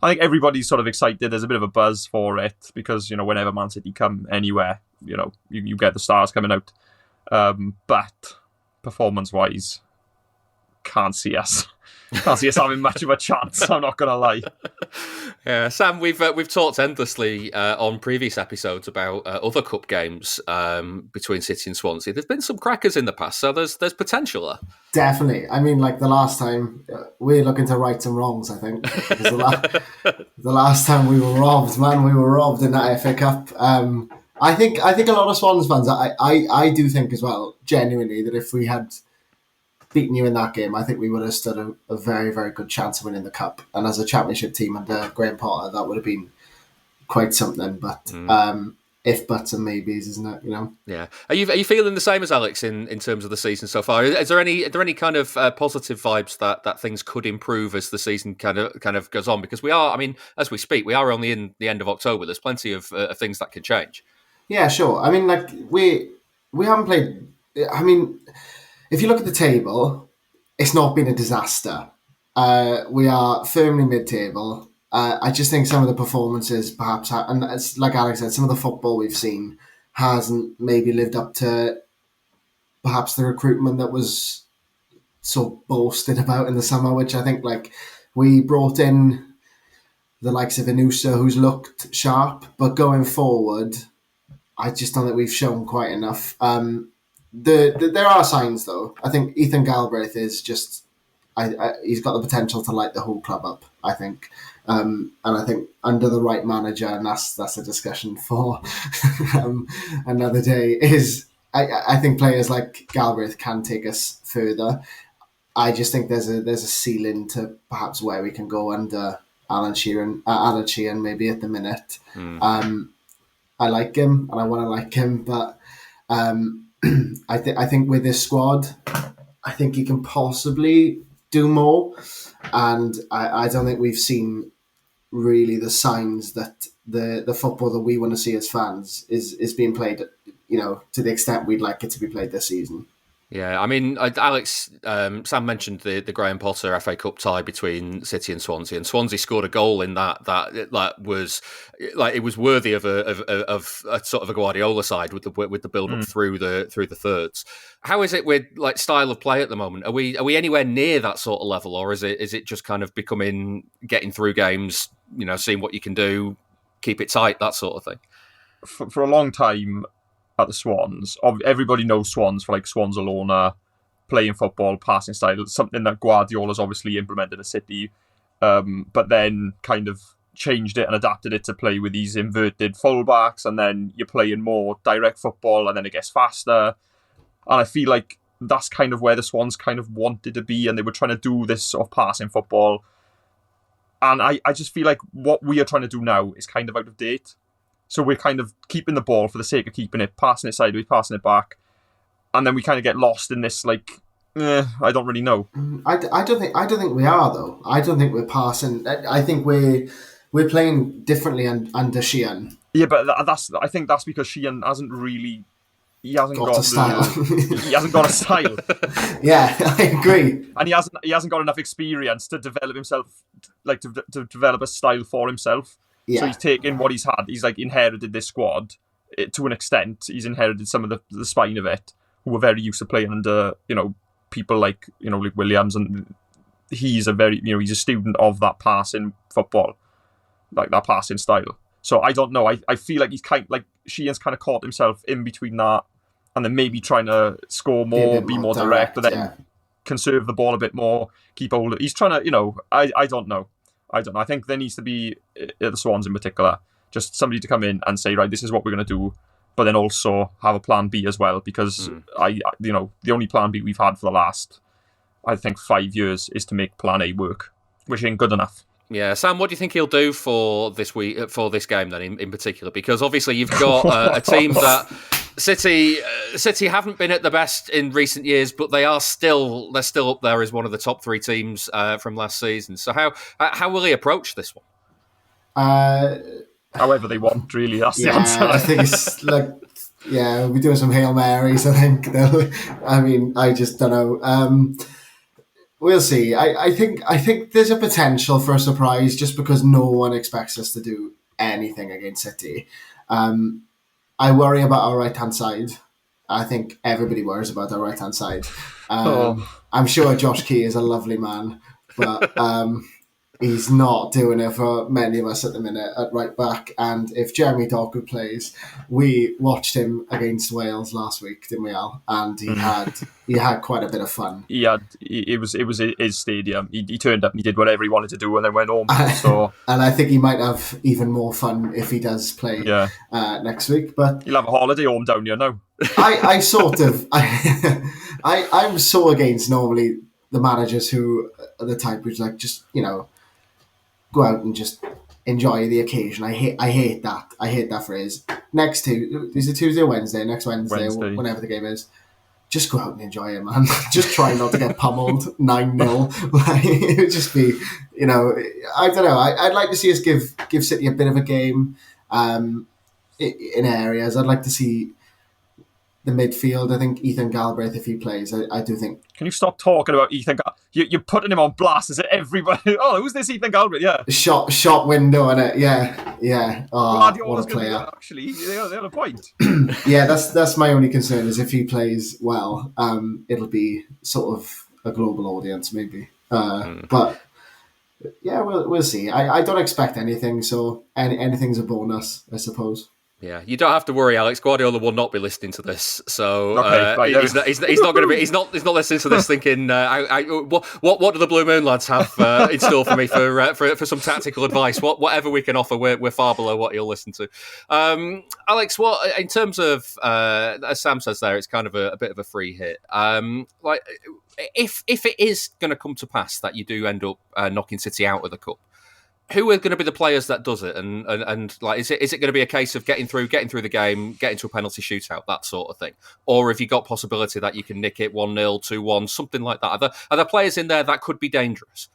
I think everybody's sort of excited. There's a bit of a buzz for it because, whenever Man City come anywhere, you get the stars coming out. But performance-wise, can't see us having much of a chance. I'm not going to lie. Yeah, Sam, we've talked endlessly on previous episodes about other cup games between City and Swansea. There's been some crackers in the past, so there's potential there. Definitely. I mean, the last time, we're looking to right some wrongs, I think. Because the last time we were robbed, in that FA Cup. I think a lot of Swans fans, I do think as well, genuinely, that if we had beaten you in that game, I think we would have stood a very, very good chance of winning the Cup. And as a championship team under Graham Potter, that would have been quite something. But if buts and maybes, isn't it? Yeah. Are you feeling the same as Alex in terms of the season so far? Is there any kind of positive vibes that things could improve as the season kind of goes on? Because we are, I mean, as we speak, we are only in the end of October. There's plenty of things that can change. Yeah, sure. I mean, we haven't played. I mean, if you look at the table, it's not been a disaster. We are firmly mid-table. I just think some of the performances, perhaps, and it's like Alex said, some of the football we've seen hasn't maybe lived up to perhaps the recruitment that was so boasted about in the summer, which I think we brought in the likes of Inusa, who's looked sharp, but going forward, I just don't think we've shown quite enough. there are signs though. I think Ethan Galbraith is just. He's got the potential to light the whole club up, I think. And I think under the right manager, and that's a discussion for another day, I think players like Galbraith can take us further. I just think there's a ceiling to perhaps where we can go under Alan Sheeran maybe at the minute. I like him and I want to like him, but I think with this squad, I think he can possibly do more, and I don't think we've seen really the signs that the football that we want to see as fans is being played, to the extent we'd like it to be played this season. Yeah, I mean, Alex, Sam mentioned the Graham Potter FA Cup tie between City and Swansea scored a goal in that was like it was worthy of a sort of a Guardiola side with the build up through the thirds. How is it with like style of play at the moment? Are we anywhere near that sort of level, or is it just kind of getting through games, seeing what you can do, keep it tight, that sort of thing? For a long time at the Swans, everybody knows Swans for like Swans alone, playing football, passing style, something that Guardiola's obviously implemented at City, but then kind of changed it and adapted it to play with these inverted fullbacks, and then you're playing more direct football, and then it gets faster. And I feel like that's kind of where the Swans kind of wanted to be, and they were trying to do this sort of passing football. And I just feel like what we are trying to do now is kind of out of date. So we're kind of keeping the ball for the sake of keeping it, passing it sideways, passing it back, and then we kind of get lost in this I don't really know. I don't think we are though. I don't think we're passing. I think we're playing differently under Sheehan. Yeah, but I think that's because Sheehan hasn't got a style. He hasn't got a style. Yeah, I agree. And he hasn't got enough experience to develop himself, like to develop a style for himself. Yeah. So he's taken what he's had. He's like inherited this squad to an extent. He's inherited some of the spine of it, who were very used to playing under people like like Williams, and he's he's a student of that passing football, like that passing style. So I don't know. I feel like he's Sheehan's kind of caught himself in between that, and then maybe trying to score more, be more direct, but then conserve the ball a bit more, keep hold of it. He's trying to, I don't know. I think there needs to be, at the Swans in particular, just somebody to come in and say, right, this is what we're going to do, but then also have a plan B as well, because the only plan B we've had for the last, I think, 5 years is to make plan A work, which ain't good enough. Yeah, Sam, what do you think he'll do for this game then, in particular? Because obviously you've got a team that City haven't been at the best in recent years, but they're still up there as one of the top three teams from last season. So how will he approach this one? However they want, really. That's the answer. I think it's we'll be doing some Hail Marys. I think. I just don't know. We'll see. I think there's a potential for a surprise just because no one expects us to do anything against City. I worry about our right-hand side. I think everybody worries about our right-hand side. I'm sure Josh Key is a lovely man, but he's not doing it for many of us at the minute at right back. And if Jeremy Doku plays, we watched him against Wales last week, didn't we, Al? And he had quite a bit of fun. It was his stadium. He turned up and he did whatever he wanted to do and then went home. So and I think he might have even more fun if he does play next week. But he'll have a holiday home down here now. I'm so against normally the managers who are the type who's like just go out and just enjoy the occasion. I hate that. I hate that phrase. Is it Tuesday or Wednesday? Next Wednesday. Whenever the game is. Just go out and enjoy it, man. Just try not to get pummeled 9-0. It would just be, I don't know. I'd like to see us give City a bit of a game in areas. I'd like to see the midfield. I think Ethan Galbraith, if he plays, I do think. Can you stop talking about Ethan? You're putting him on blast. Is it everybody? Oh, who's this Ethan Galbraith? Yeah. Shot window in it. Yeah. Oh, what a player. Actually, they have a point. Yeah, that's my only concern is if he plays well, it'll be sort of a global audience maybe. But yeah, we'll see. I don't expect anything, so anything's a bonus, I suppose. Yeah, you don't have to worry, Alex. Guardiola will not be listening to this, so Okay, he's not going to be. He's not listening to this thinking, what do the Blue Moon lads have in store for me for some tactical advice? Whatever we can offer, we're far below what he'll listen to. Alex, what in terms of as Sam says there, it's kind of a bit of a free hit. Like if it is going to come to pass that you do end up knocking City out of the cup, who are going to be the players that does it, and like is it going to be a case of getting through the game, getting to a penalty shootout, that sort of thing, or have you got possibility that you can nick it 1-0, 2-1, something like that? Are there players in there that could be dangerous?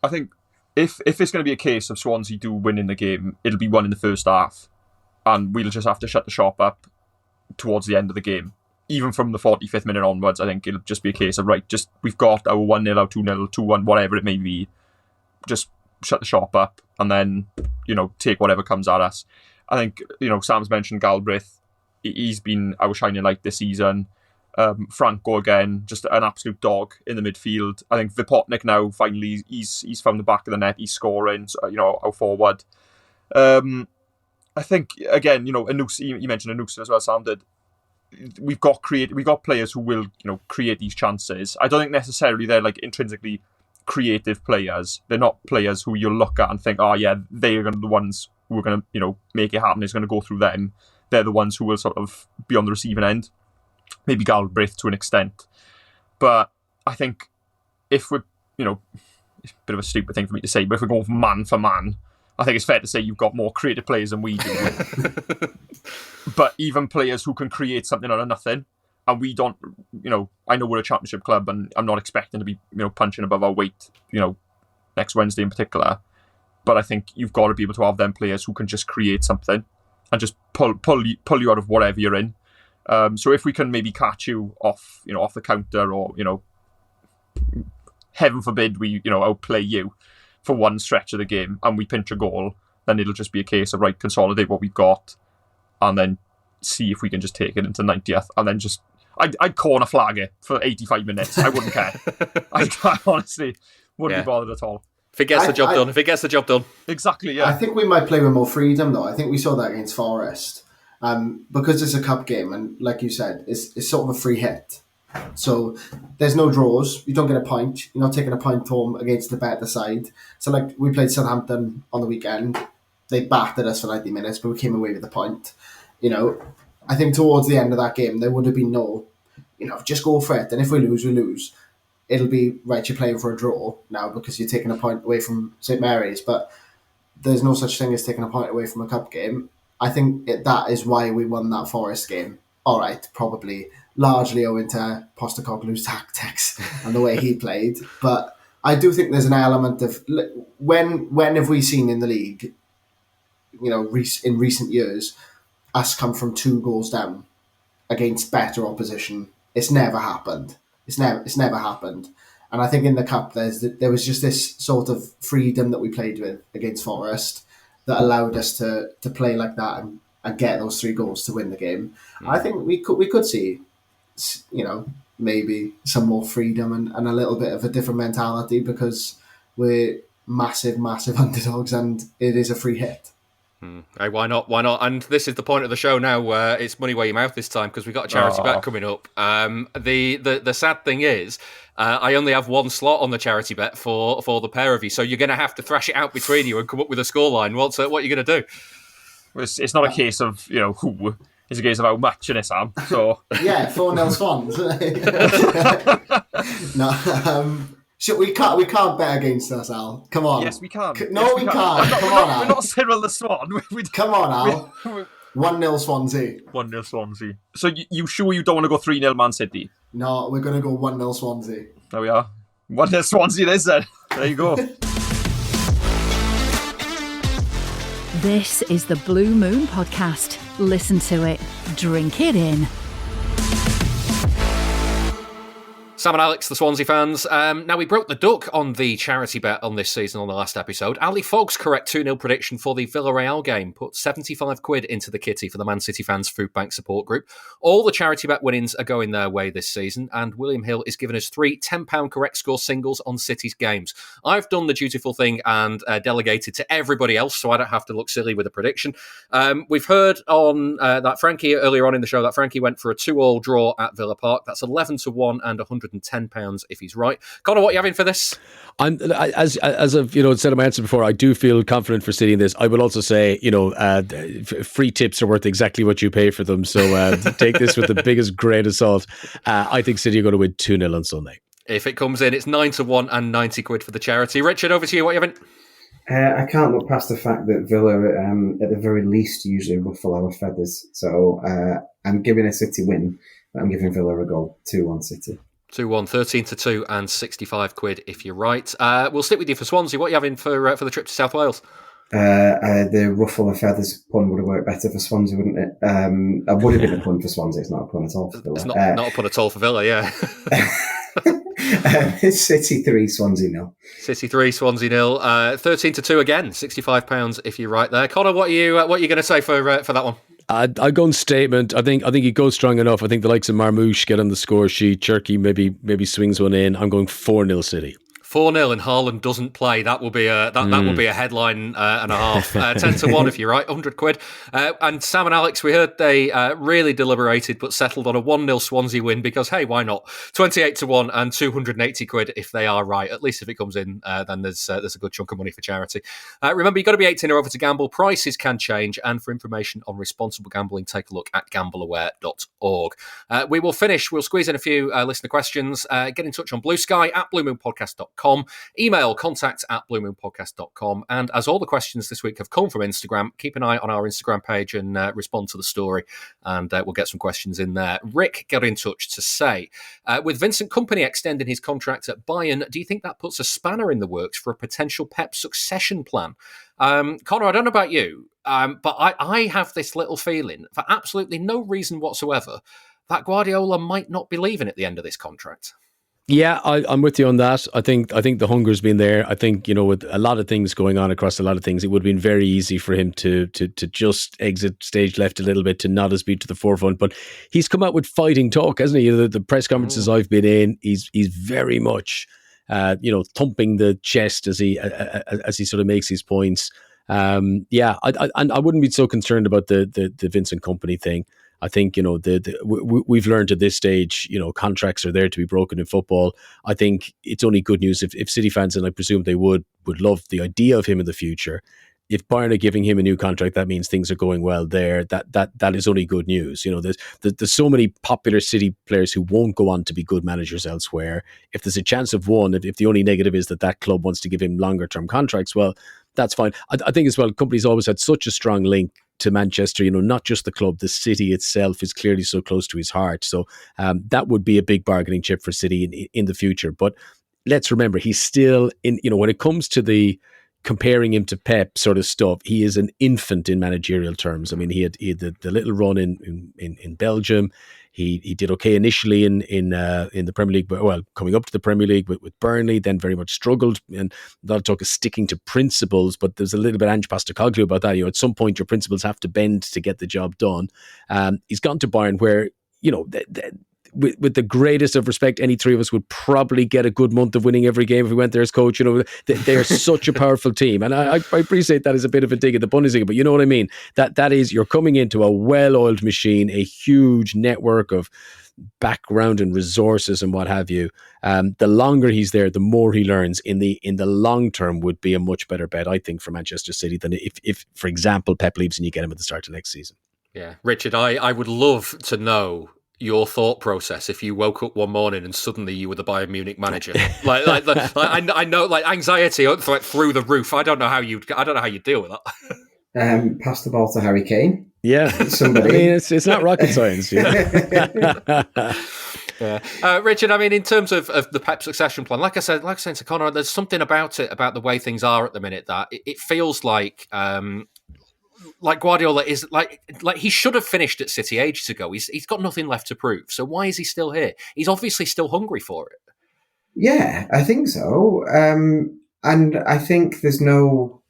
I think if it's going to be a case of Swansea do win in the game, it'll be one in the first half, and we'll just have to shut the shop up towards the end of the game. Even from the 45th minute onwards, I think it'll just be a case of we've got our 1-0, our 2-0, 2-1, whatever it may be, just shut the shop up and then, take whatever comes at us. I think, Sam's mentioned Galbraith. He's been our shining light this season. Franco again, just an absolute dog in the midfield. I think Vipotnik now, finally, he's found the back of the net. He's scoring, our forward. I think, again, Anusi, you mentioned Anusi as well, Sam did. We've got players who will, create these chances. I don't think necessarily they're intrinsically creative players. They're not players who you'll look at and think, oh yeah, they're going to be the ones who are going to, make it happen. It's going to go through them. They're the ones who will sort of be on the receiving end. Maybe Galbraith to an extent. But I think if we're, it's a bit of a stupid thing for me to say, but if we're going man for man, I think it's fair to say you've got more creative players than we do. But even players who can create something out of nothing, and we don't, I know we're a championship club and I'm not expecting to be, punching above our weight, next Wednesday in particular. But I think you've got to be able to have them players who can just create something and just pull you out of whatever you're in. So if we can maybe catch you off the counter, or, heaven forbid we, outplay you for one stretch of the game and we pinch a goal, then it'll just be a case of, consolidate what we've got and then see if we can just take it into 90th and then just... I'd corner flag it for 85 minutes. I wouldn't care. I honestly wouldn't be bothered at all. If it gets the job done. Exactly, yeah. I think we might play with more freedom, though. I think we saw that against Forest. Because it's a cup game, and like you said, it's sort of a free hit. So there's no draws. You don't get a point. You're not taking a point home against the better side. So we played Southampton on the weekend. They battered us for 90 minutes, but we came away with a point. I think towards the end of that game, there would have been no, just go for it. And if we lose, we lose. It'll be, right, you're playing for a draw now because you're taking a point away from St Mary's. But there's no such thing as taking a point away from a cup game. I think that is why we won that Forest game. All right, probably largely owing to Postecoglou's tactics and the way he played. But I do think there's an element of, when have we seen in the league, in recent years, us come from 2 goals down against better opposition? It's never happened. It's never happened. And I think in the cup there was just this sort of freedom that we played with against Forest that allowed us to play like that and get those 3 goals to win the game. I think we could see, maybe some more freedom and a little bit of a different mentality because we're massive underdogs and it is a free hit. Hey, why not? And this is the point of the show now where it's money where your mouth this time because we've got a charity bet coming up. The sad thing is I only have 1 slot on the charity bet for the pair of you, so you're going to have to thrash it out between you and come up with a scoreline. What are you going to do? It's not a case of, who. It's a case of how much, isn't it, Sam? So yeah, 4-0 Swans. No, we can't bet against us, Al. Come on. Yes, we can. No, we can't. Come on, Al. We're not Cyril the Swan. Come on, Al. 1-0 Swansea. 1-0 Swansea. So you sure you don't want to go 3-0 Man City? No, we're going to go 1-0 Swansea. There we are. 1-0 Swansea it is then. There you go. This is the Blue Moon Podcast. Listen to it. Drink it in. Sam and Alex, the Swansea fans. Now, we broke the duck on the charity bet on this season on the last episode. Ali Fogg's correct 2-0 prediction for the Villarreal game put 75 quid into the kitty for the Man City fans food bank support group. All the charity bet winnings are going their way this season, and William Hill is giving us 3 £10 correct score singles on City's games. I've done the dutiful thing and delegated to everybody else, so I don't have to look silly with a prediction. We've heard on that Frankie earlier on in the show that Frankie went for a 2-2 draw at Villa Park. That's 11-1 and £110 if he's right. Conor, what are you having for this? As I've said in my answer before, I do feel confident for City in this. I will also say, free tips are worth exactly what you pay for them. So take this with the biggest grain of salt. I think City are going to win 2-0 on Sunday. If it comes in, it's 9-1 and 90 quid for the charity. Richard, over to you. What are you having? I can't look past the fact that Villa, at the very least, usually ruffle our feathers. So I'm giving a City win, but I'm giving Villa a goal. 2-1 City. 2-1, 13-2 and 65 quid if you're right. We'll stick with you for Swansea. What are you having for the trip to South Wales? The ruffle of feathers pun would have worked better for Swansea, wouldn't it? It would have been a pun for Swansea. It's not a pun at all for Villa. It's not a pun at all for Villa, yeah. City 3, Swansea 0. City 3, Swansea 0. 13-2 again, £65 if you're right there. Conor, what are you going to say for that one? I'd go on statement. I think he goes strong enough. I think the likes of Marmouche get on the score sheet. Cherky maybe swings one in. I'm going 4-0 City. 4-0 and Haaland doesn't play. That will be a headline and a half. 10-1 if you're right, 100 quid. And Sam and Alex, we heard they really deliberated but settled on a 1-0 Swansea win because, hey, why not? 28-1 and 280 quid if they are right. At least if it comes in, then there's a good chunk of money for charity. Remember, you've got to be 18 or over to gamble. Prices can change. And for information on responsible gambling, take a look at gambleaware.org. We'll squeeze in a few listener questions. Get in touch on Blue Sky at bluemoonpodcast.com. Email contact@bluemoonpodcast.com. And as all the questions this week have come from Instagram, keep an eye on our Instagram page and respond to the story, and we'll get some questions in there. Rick got in touch to say, with Vincent Kompany extending his contract at Bayern, do you think that puts a spanner in the works for a potential Pep succession plan? Conor, I don't know about you, but I have this little feeling, for absolutely no reason whatsoever, that Guardiola might not be leaving at the end of this contract. Yeah, I'm with you on that. I think the hunger's been there. I think, with a lot of things going on across a lot of things, it would have been very easy for him to just exit stage left a little bit, to not as be to the forefront. But he's come out with fighting talk, hasn't he? The press conferences I've been in, he's very much, thumping the chest as he sort of makes his points. I wouldn't be so concerned about the Vincent Kompany thing. I think, we've learned at this stage, contracts are there to be broken in football. I think it's only good news if City fans, and I presume they would love the idea of him in the future. If Bayern are giving him a new contract, that means things are going well there. That is only good news. There's so many popular City players who won't go on to be good managers elsewhere. If there's a chance of one, if the only negative is that club wants to give him longer term contracts, well, that's fine. I think as well, Kompany's always had such a strong link to Manchester, not just the club, the city itself is clearly so close to his heart. So that would be a big bargaining chip for City in the future. But let's remember, he's still in, when it comes to the comparing him to Pep sort of stuff, he is an infant in managerial terms. I mean, he had the little run in Belgium. He did okay initially in the Premier League, but coming up to the Premier League with Burnley, then very much struggled, and a lot of talk of sticking to principles. But there's a little bit Ange Postecoglou about that. At some point, your principles have to bend to get the job done. He's gone to Bayern, where with the greatest of respect, any three of us would probably get a good month of winning every game if we went there as coach. They're such a powerful team. And I appreciate that as a bit of a dig at the Bundesliga, but you know what I mean? That is, you're coming into a well-oiled machine, a huge network of background and resources and what have you. The longer he's there, the more he learns. In the long term would be a much better bet, I think, for Manchester City than if, for example, Pep leaves and you get him at the start of next season. Yeah. Richard, I would love to know your thought process if you woke up one morning and suddenly you were the Bayern Munich manager. I know, anxiety through the roof. I don't know how you deal with that. Pass the ball to Harry Kane. Yeah, somebody. I mean, it's not rocket science. Yeah. Richard, I mean, in terms of the Pep succession plan, like I said to Conor, there's something about it, about the way things are at the minute, that it feels like like Guardiola is like he should have finished at City ages ago. He's got nothing left to prove. So why is he still here? He's obviously still hungry for it. Yeah, I think so. And I think there's no,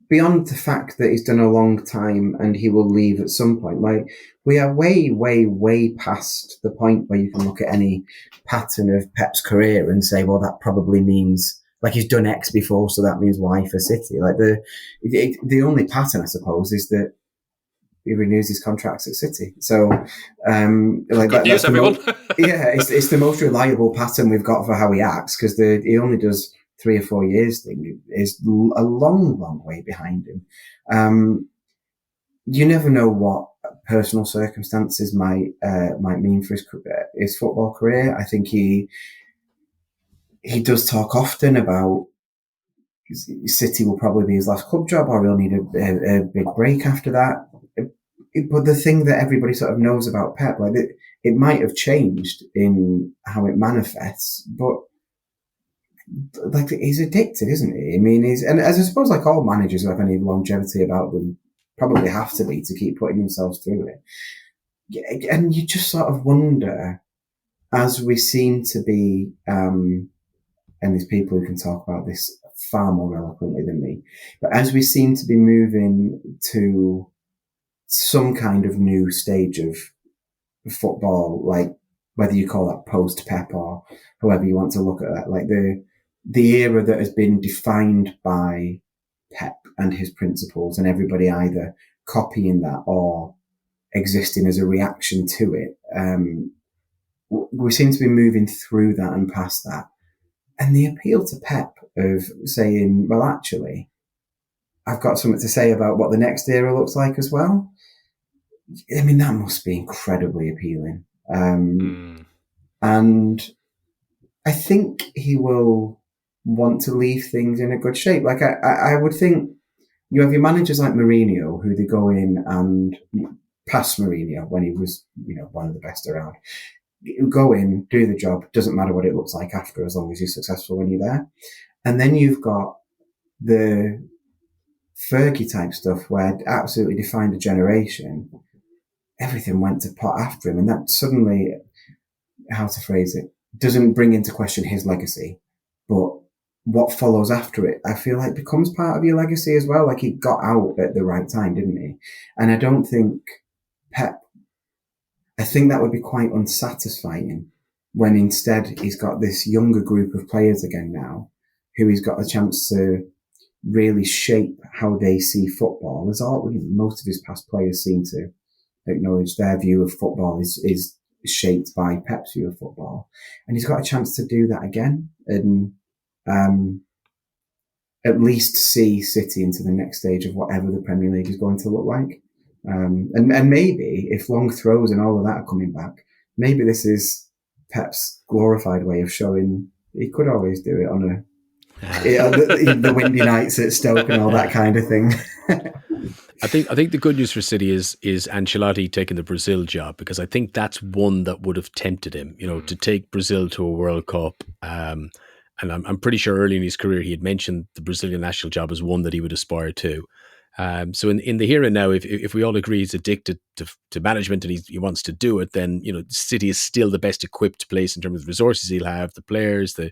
beyond the fact that he's done a long time and he will leave at some point. Like, we are way, way, way past the point where you can look at any pattern of Pep's career and say, well, that probably means, like, he's done X before, so that means Y for City. Like, the only pattern, I suppose, is that he renews his contracts at City. So, like, good news, everyone. It's the most reliable pattern we've got for how he acts, because he only does 3 or 4 years thing is a long, long way behind him. You never know what personal circumstances might mean for his football career. I think he does talk often about City will probably be his last club job, or he'll need a big break after that. But the thing that everybody sort of knows about Pep, like, it might have changed in how it manifests, but like, he's addicted, isn't he? I mean, and as I suppose, like, all managers who have any longevity about them probably have to be, to keep putting themselves through it. And you just sort of wonder, as we seem to be, and there's people who can talk about this far more eloquently than me, but as we seem to be moving to some kind of new stage of football, like, whether you call that post-Pep or however you want to look at that, like the era that has been defined by Pep and his principles, and everybody either copying that or existing as a reaction to it. We seem to be moving through that and past that. And the appeal to Pep of saying, well, actually, I've got something to say about what the next era looks like as well. I mean, that must be incredibly appealing. And I think he will want to leave things in a good shape. Like, I would think you have your managers like Mourinho, who they go in and, past Mourinho, when he was, one of the best around, you go in, do the job, doesn't matter what it looks like after, as long as you're successful when you're there. And then you've got the Fergie type stuff where it absolutely defined a generation. Everything went to pot after him, and that suddenly, how to phrase it, doesn't bring into question his legacy, but what follows after it, I feel like, becomes part of your legacy as well. Like, he got out at the right time, didn't he? And I don't think Pep, I think that would be quite unsatisfying when instead he's got this younger group of players again now, who he's got a chance to really shape how they see football. As most of his past players seem to acknowledge, their view of football is shaped by Pep's view of football. And he's got a chance to do that again and at least see City into the next stage of whatever the Premier League is going to look like. And maybe, if long throws and all of that are coming back, maybe this is Pep's glorified way of showing he could always do it on the windy nights at Stoke and all that kind of thing. I think the good news for City is Ancelotti taking the Brazil job, because I think that's one that would have tempted him, to take Brazil to a World Cup. And I'm pretty sure early in his career he had mentioned the Brazilian national job as one that he would aspire to. So in the here and now, if we all agree he's addicted to management and he wants to do it, then City is still the best equipped place in terms of resources he'll have, the players, the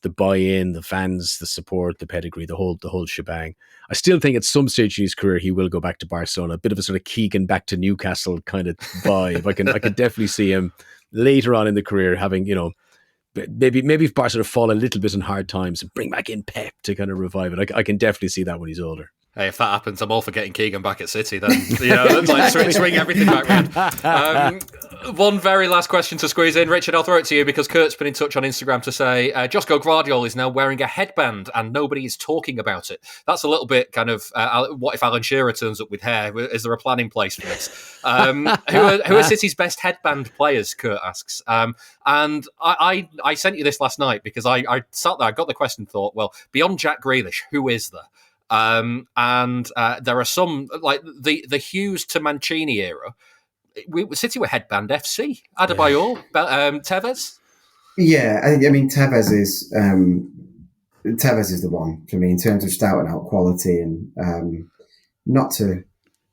buy-in, the fans, the support, the pedigree, the whole shebang. I still think at some stage in his career he will go back to Barcelona, a bit of a sort of Keegan back to Newcastle kind of vibe. I can definitely see him later on in the career having, maybe if Barcelona fall a little bit in hard times and bring back in Pep to kind of revive it. I can definitely see that when he's older. Hey, if that happens, I'm all for getting Keegan back at City then. Like swing everything back round. One very last question to squeeze in. Richard, I'll throw it to you because Kurt's been in touch on Instagram to say Josko Gvardiol is now wearing a headband and nobody is talking about it. That's a little bit kind of, what if Alan Shearer turns up with hair? Is there a plan in place for this? Who are City's best headband players, Kurt asks. And I sent you this last night because I sat there, I got the question, thought, well, beyond Jack Grealish, who is there? And there are some, like the Hughes to Mancini era. City were headband FC. Adebayor, Tevez. Yeah, I mean Tevez is the one for me in terms of just out and out quality, and not to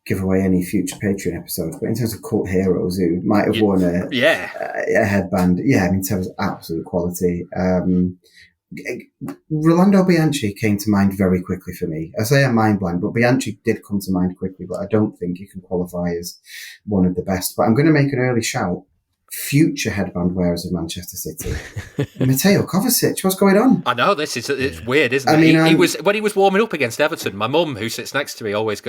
give away any future Patreon episodes, but in terms of cult heroes who might have worn a headband, in terms of absolute quality, Rolando Bianchi came to mind very quickly for me. I say I'm mind blank, but Bianchi did come to mind quickly, but I don't think he can qualify as one of the best. But I'm going to make an early shout. Future headband wearers of Manchester City. Mateo Kovacic, what's going on? I know, it's weird, isn't it? He was when he was warming up against Everton, my mum, who sits next to me, always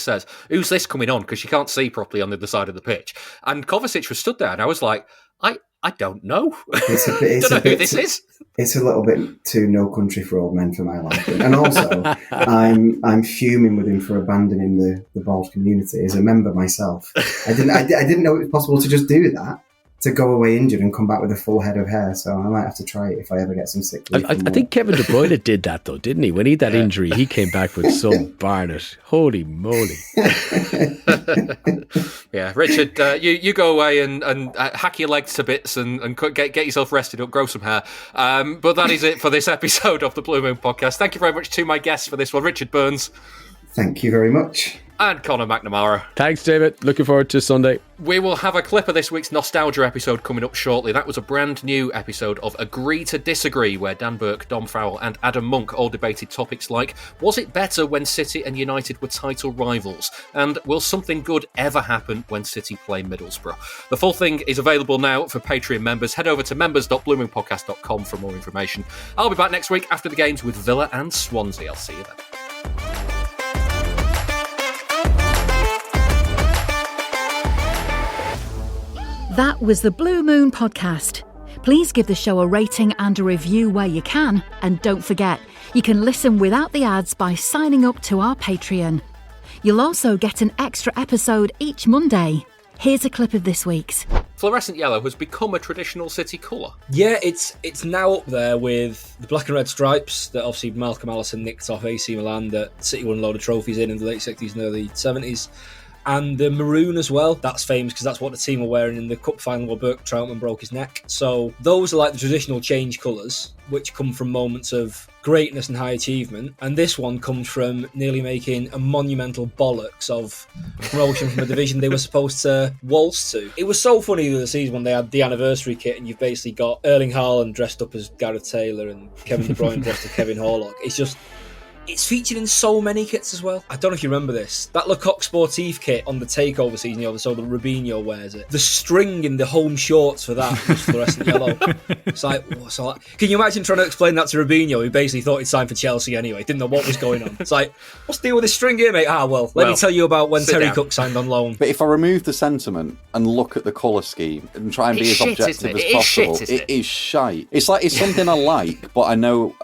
says, "Who's this coming on?" Because she can't see properly on the other side of the pitch. And Kovacic was stood there, and I was like, I don't know. I don't know who this is. It's a little bit too No Country for Old Men for my liking. And also, I'm fuming with him for abandoning the bald community as a member myself. I didn't know it was possible to just do that, to go away injured and come back with a full head of hair. So I might have to try it if I ever get some sick leave. I think Kevin De Bruyne did that though, didn't he? When he had that injury, he came back with some Barnet. Holy moly. Yeah, Richard, you go away and hack your legs to bits and get yourself rested up, grow some hair. But that is it for this episode of the Blue Moon Podcast. Thank you very much to my guests for this one, Richard Burns. Thank you very much. And Conor McNamara. Thanks, David. Looking forward to Sunday. We will have a clip of this week's Nostalgia episode coming up shortly. That was a brand new episode of Agree to Disagree, where Dan Burke, Dom Farrell and Adam Monk all debated topics like, was it better when City and United were title rivals? And will something good ever happen when City play Middlesbrough? The full thing is available now for Patreon members. Head over to members.bluemoonpodcast.com for more information. I'll be back next week after the games with Villa and Swansea. I'll see you then. That was the Blue Moon Podcast. Please give the show a rating and a review where you can. And don't forget, you can listen without the ads by signing up to our Patreon. You'll also get an extra episode each Monday. Here's a clip of this week's. Fluorescent yellow has become a traditional City colour. Yeah, it's now up there with the black and red stripes that obviously Malcolm Allison nicked off AC Milan that City won a load of trophies in the late 60s and early 70s. And the maroon as well. That's famous because that's what the team were wearing in the cup final where Berk Troutman broke his neck. So those are like the traditional change colours, which come from moments of greatness and high achievement. And this one comes from nearly making a monumental bollocks of promotion from a division they were supposed to waltz to. It was so funny the season when they had the anniversary kit and you've basically got Erling Haaland dressed up as Gareth Taylor and Kevin De Bruyne dressed as Kevin Horlock. It's featured in so many kits as well. I don't know if you remember this. That Lecoq Sportif kit on the takeover season, so the Rubinho wears it. The string in the home shorts for that was fluorescent yellow. It's like, can you imagine trying to explain that to Rubinho, who basically thought he'd signed for Chelsea anyway, didn't know what was going on. It's like, what's the deal with this string here, mate? Let me tell you about when Terry Cook signed on loan. But if I remove the sentiment and look at the colour scheme and try and be as objective as possible, it is shite. It's like, it's something I like, but I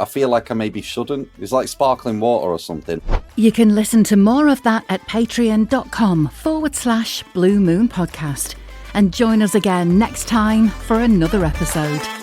feel like I maybe shouldn't. It's like sparkling water or something. You can listen to more of that at patreon.com/Blue Moon Podcast. And join us again next time for another episode.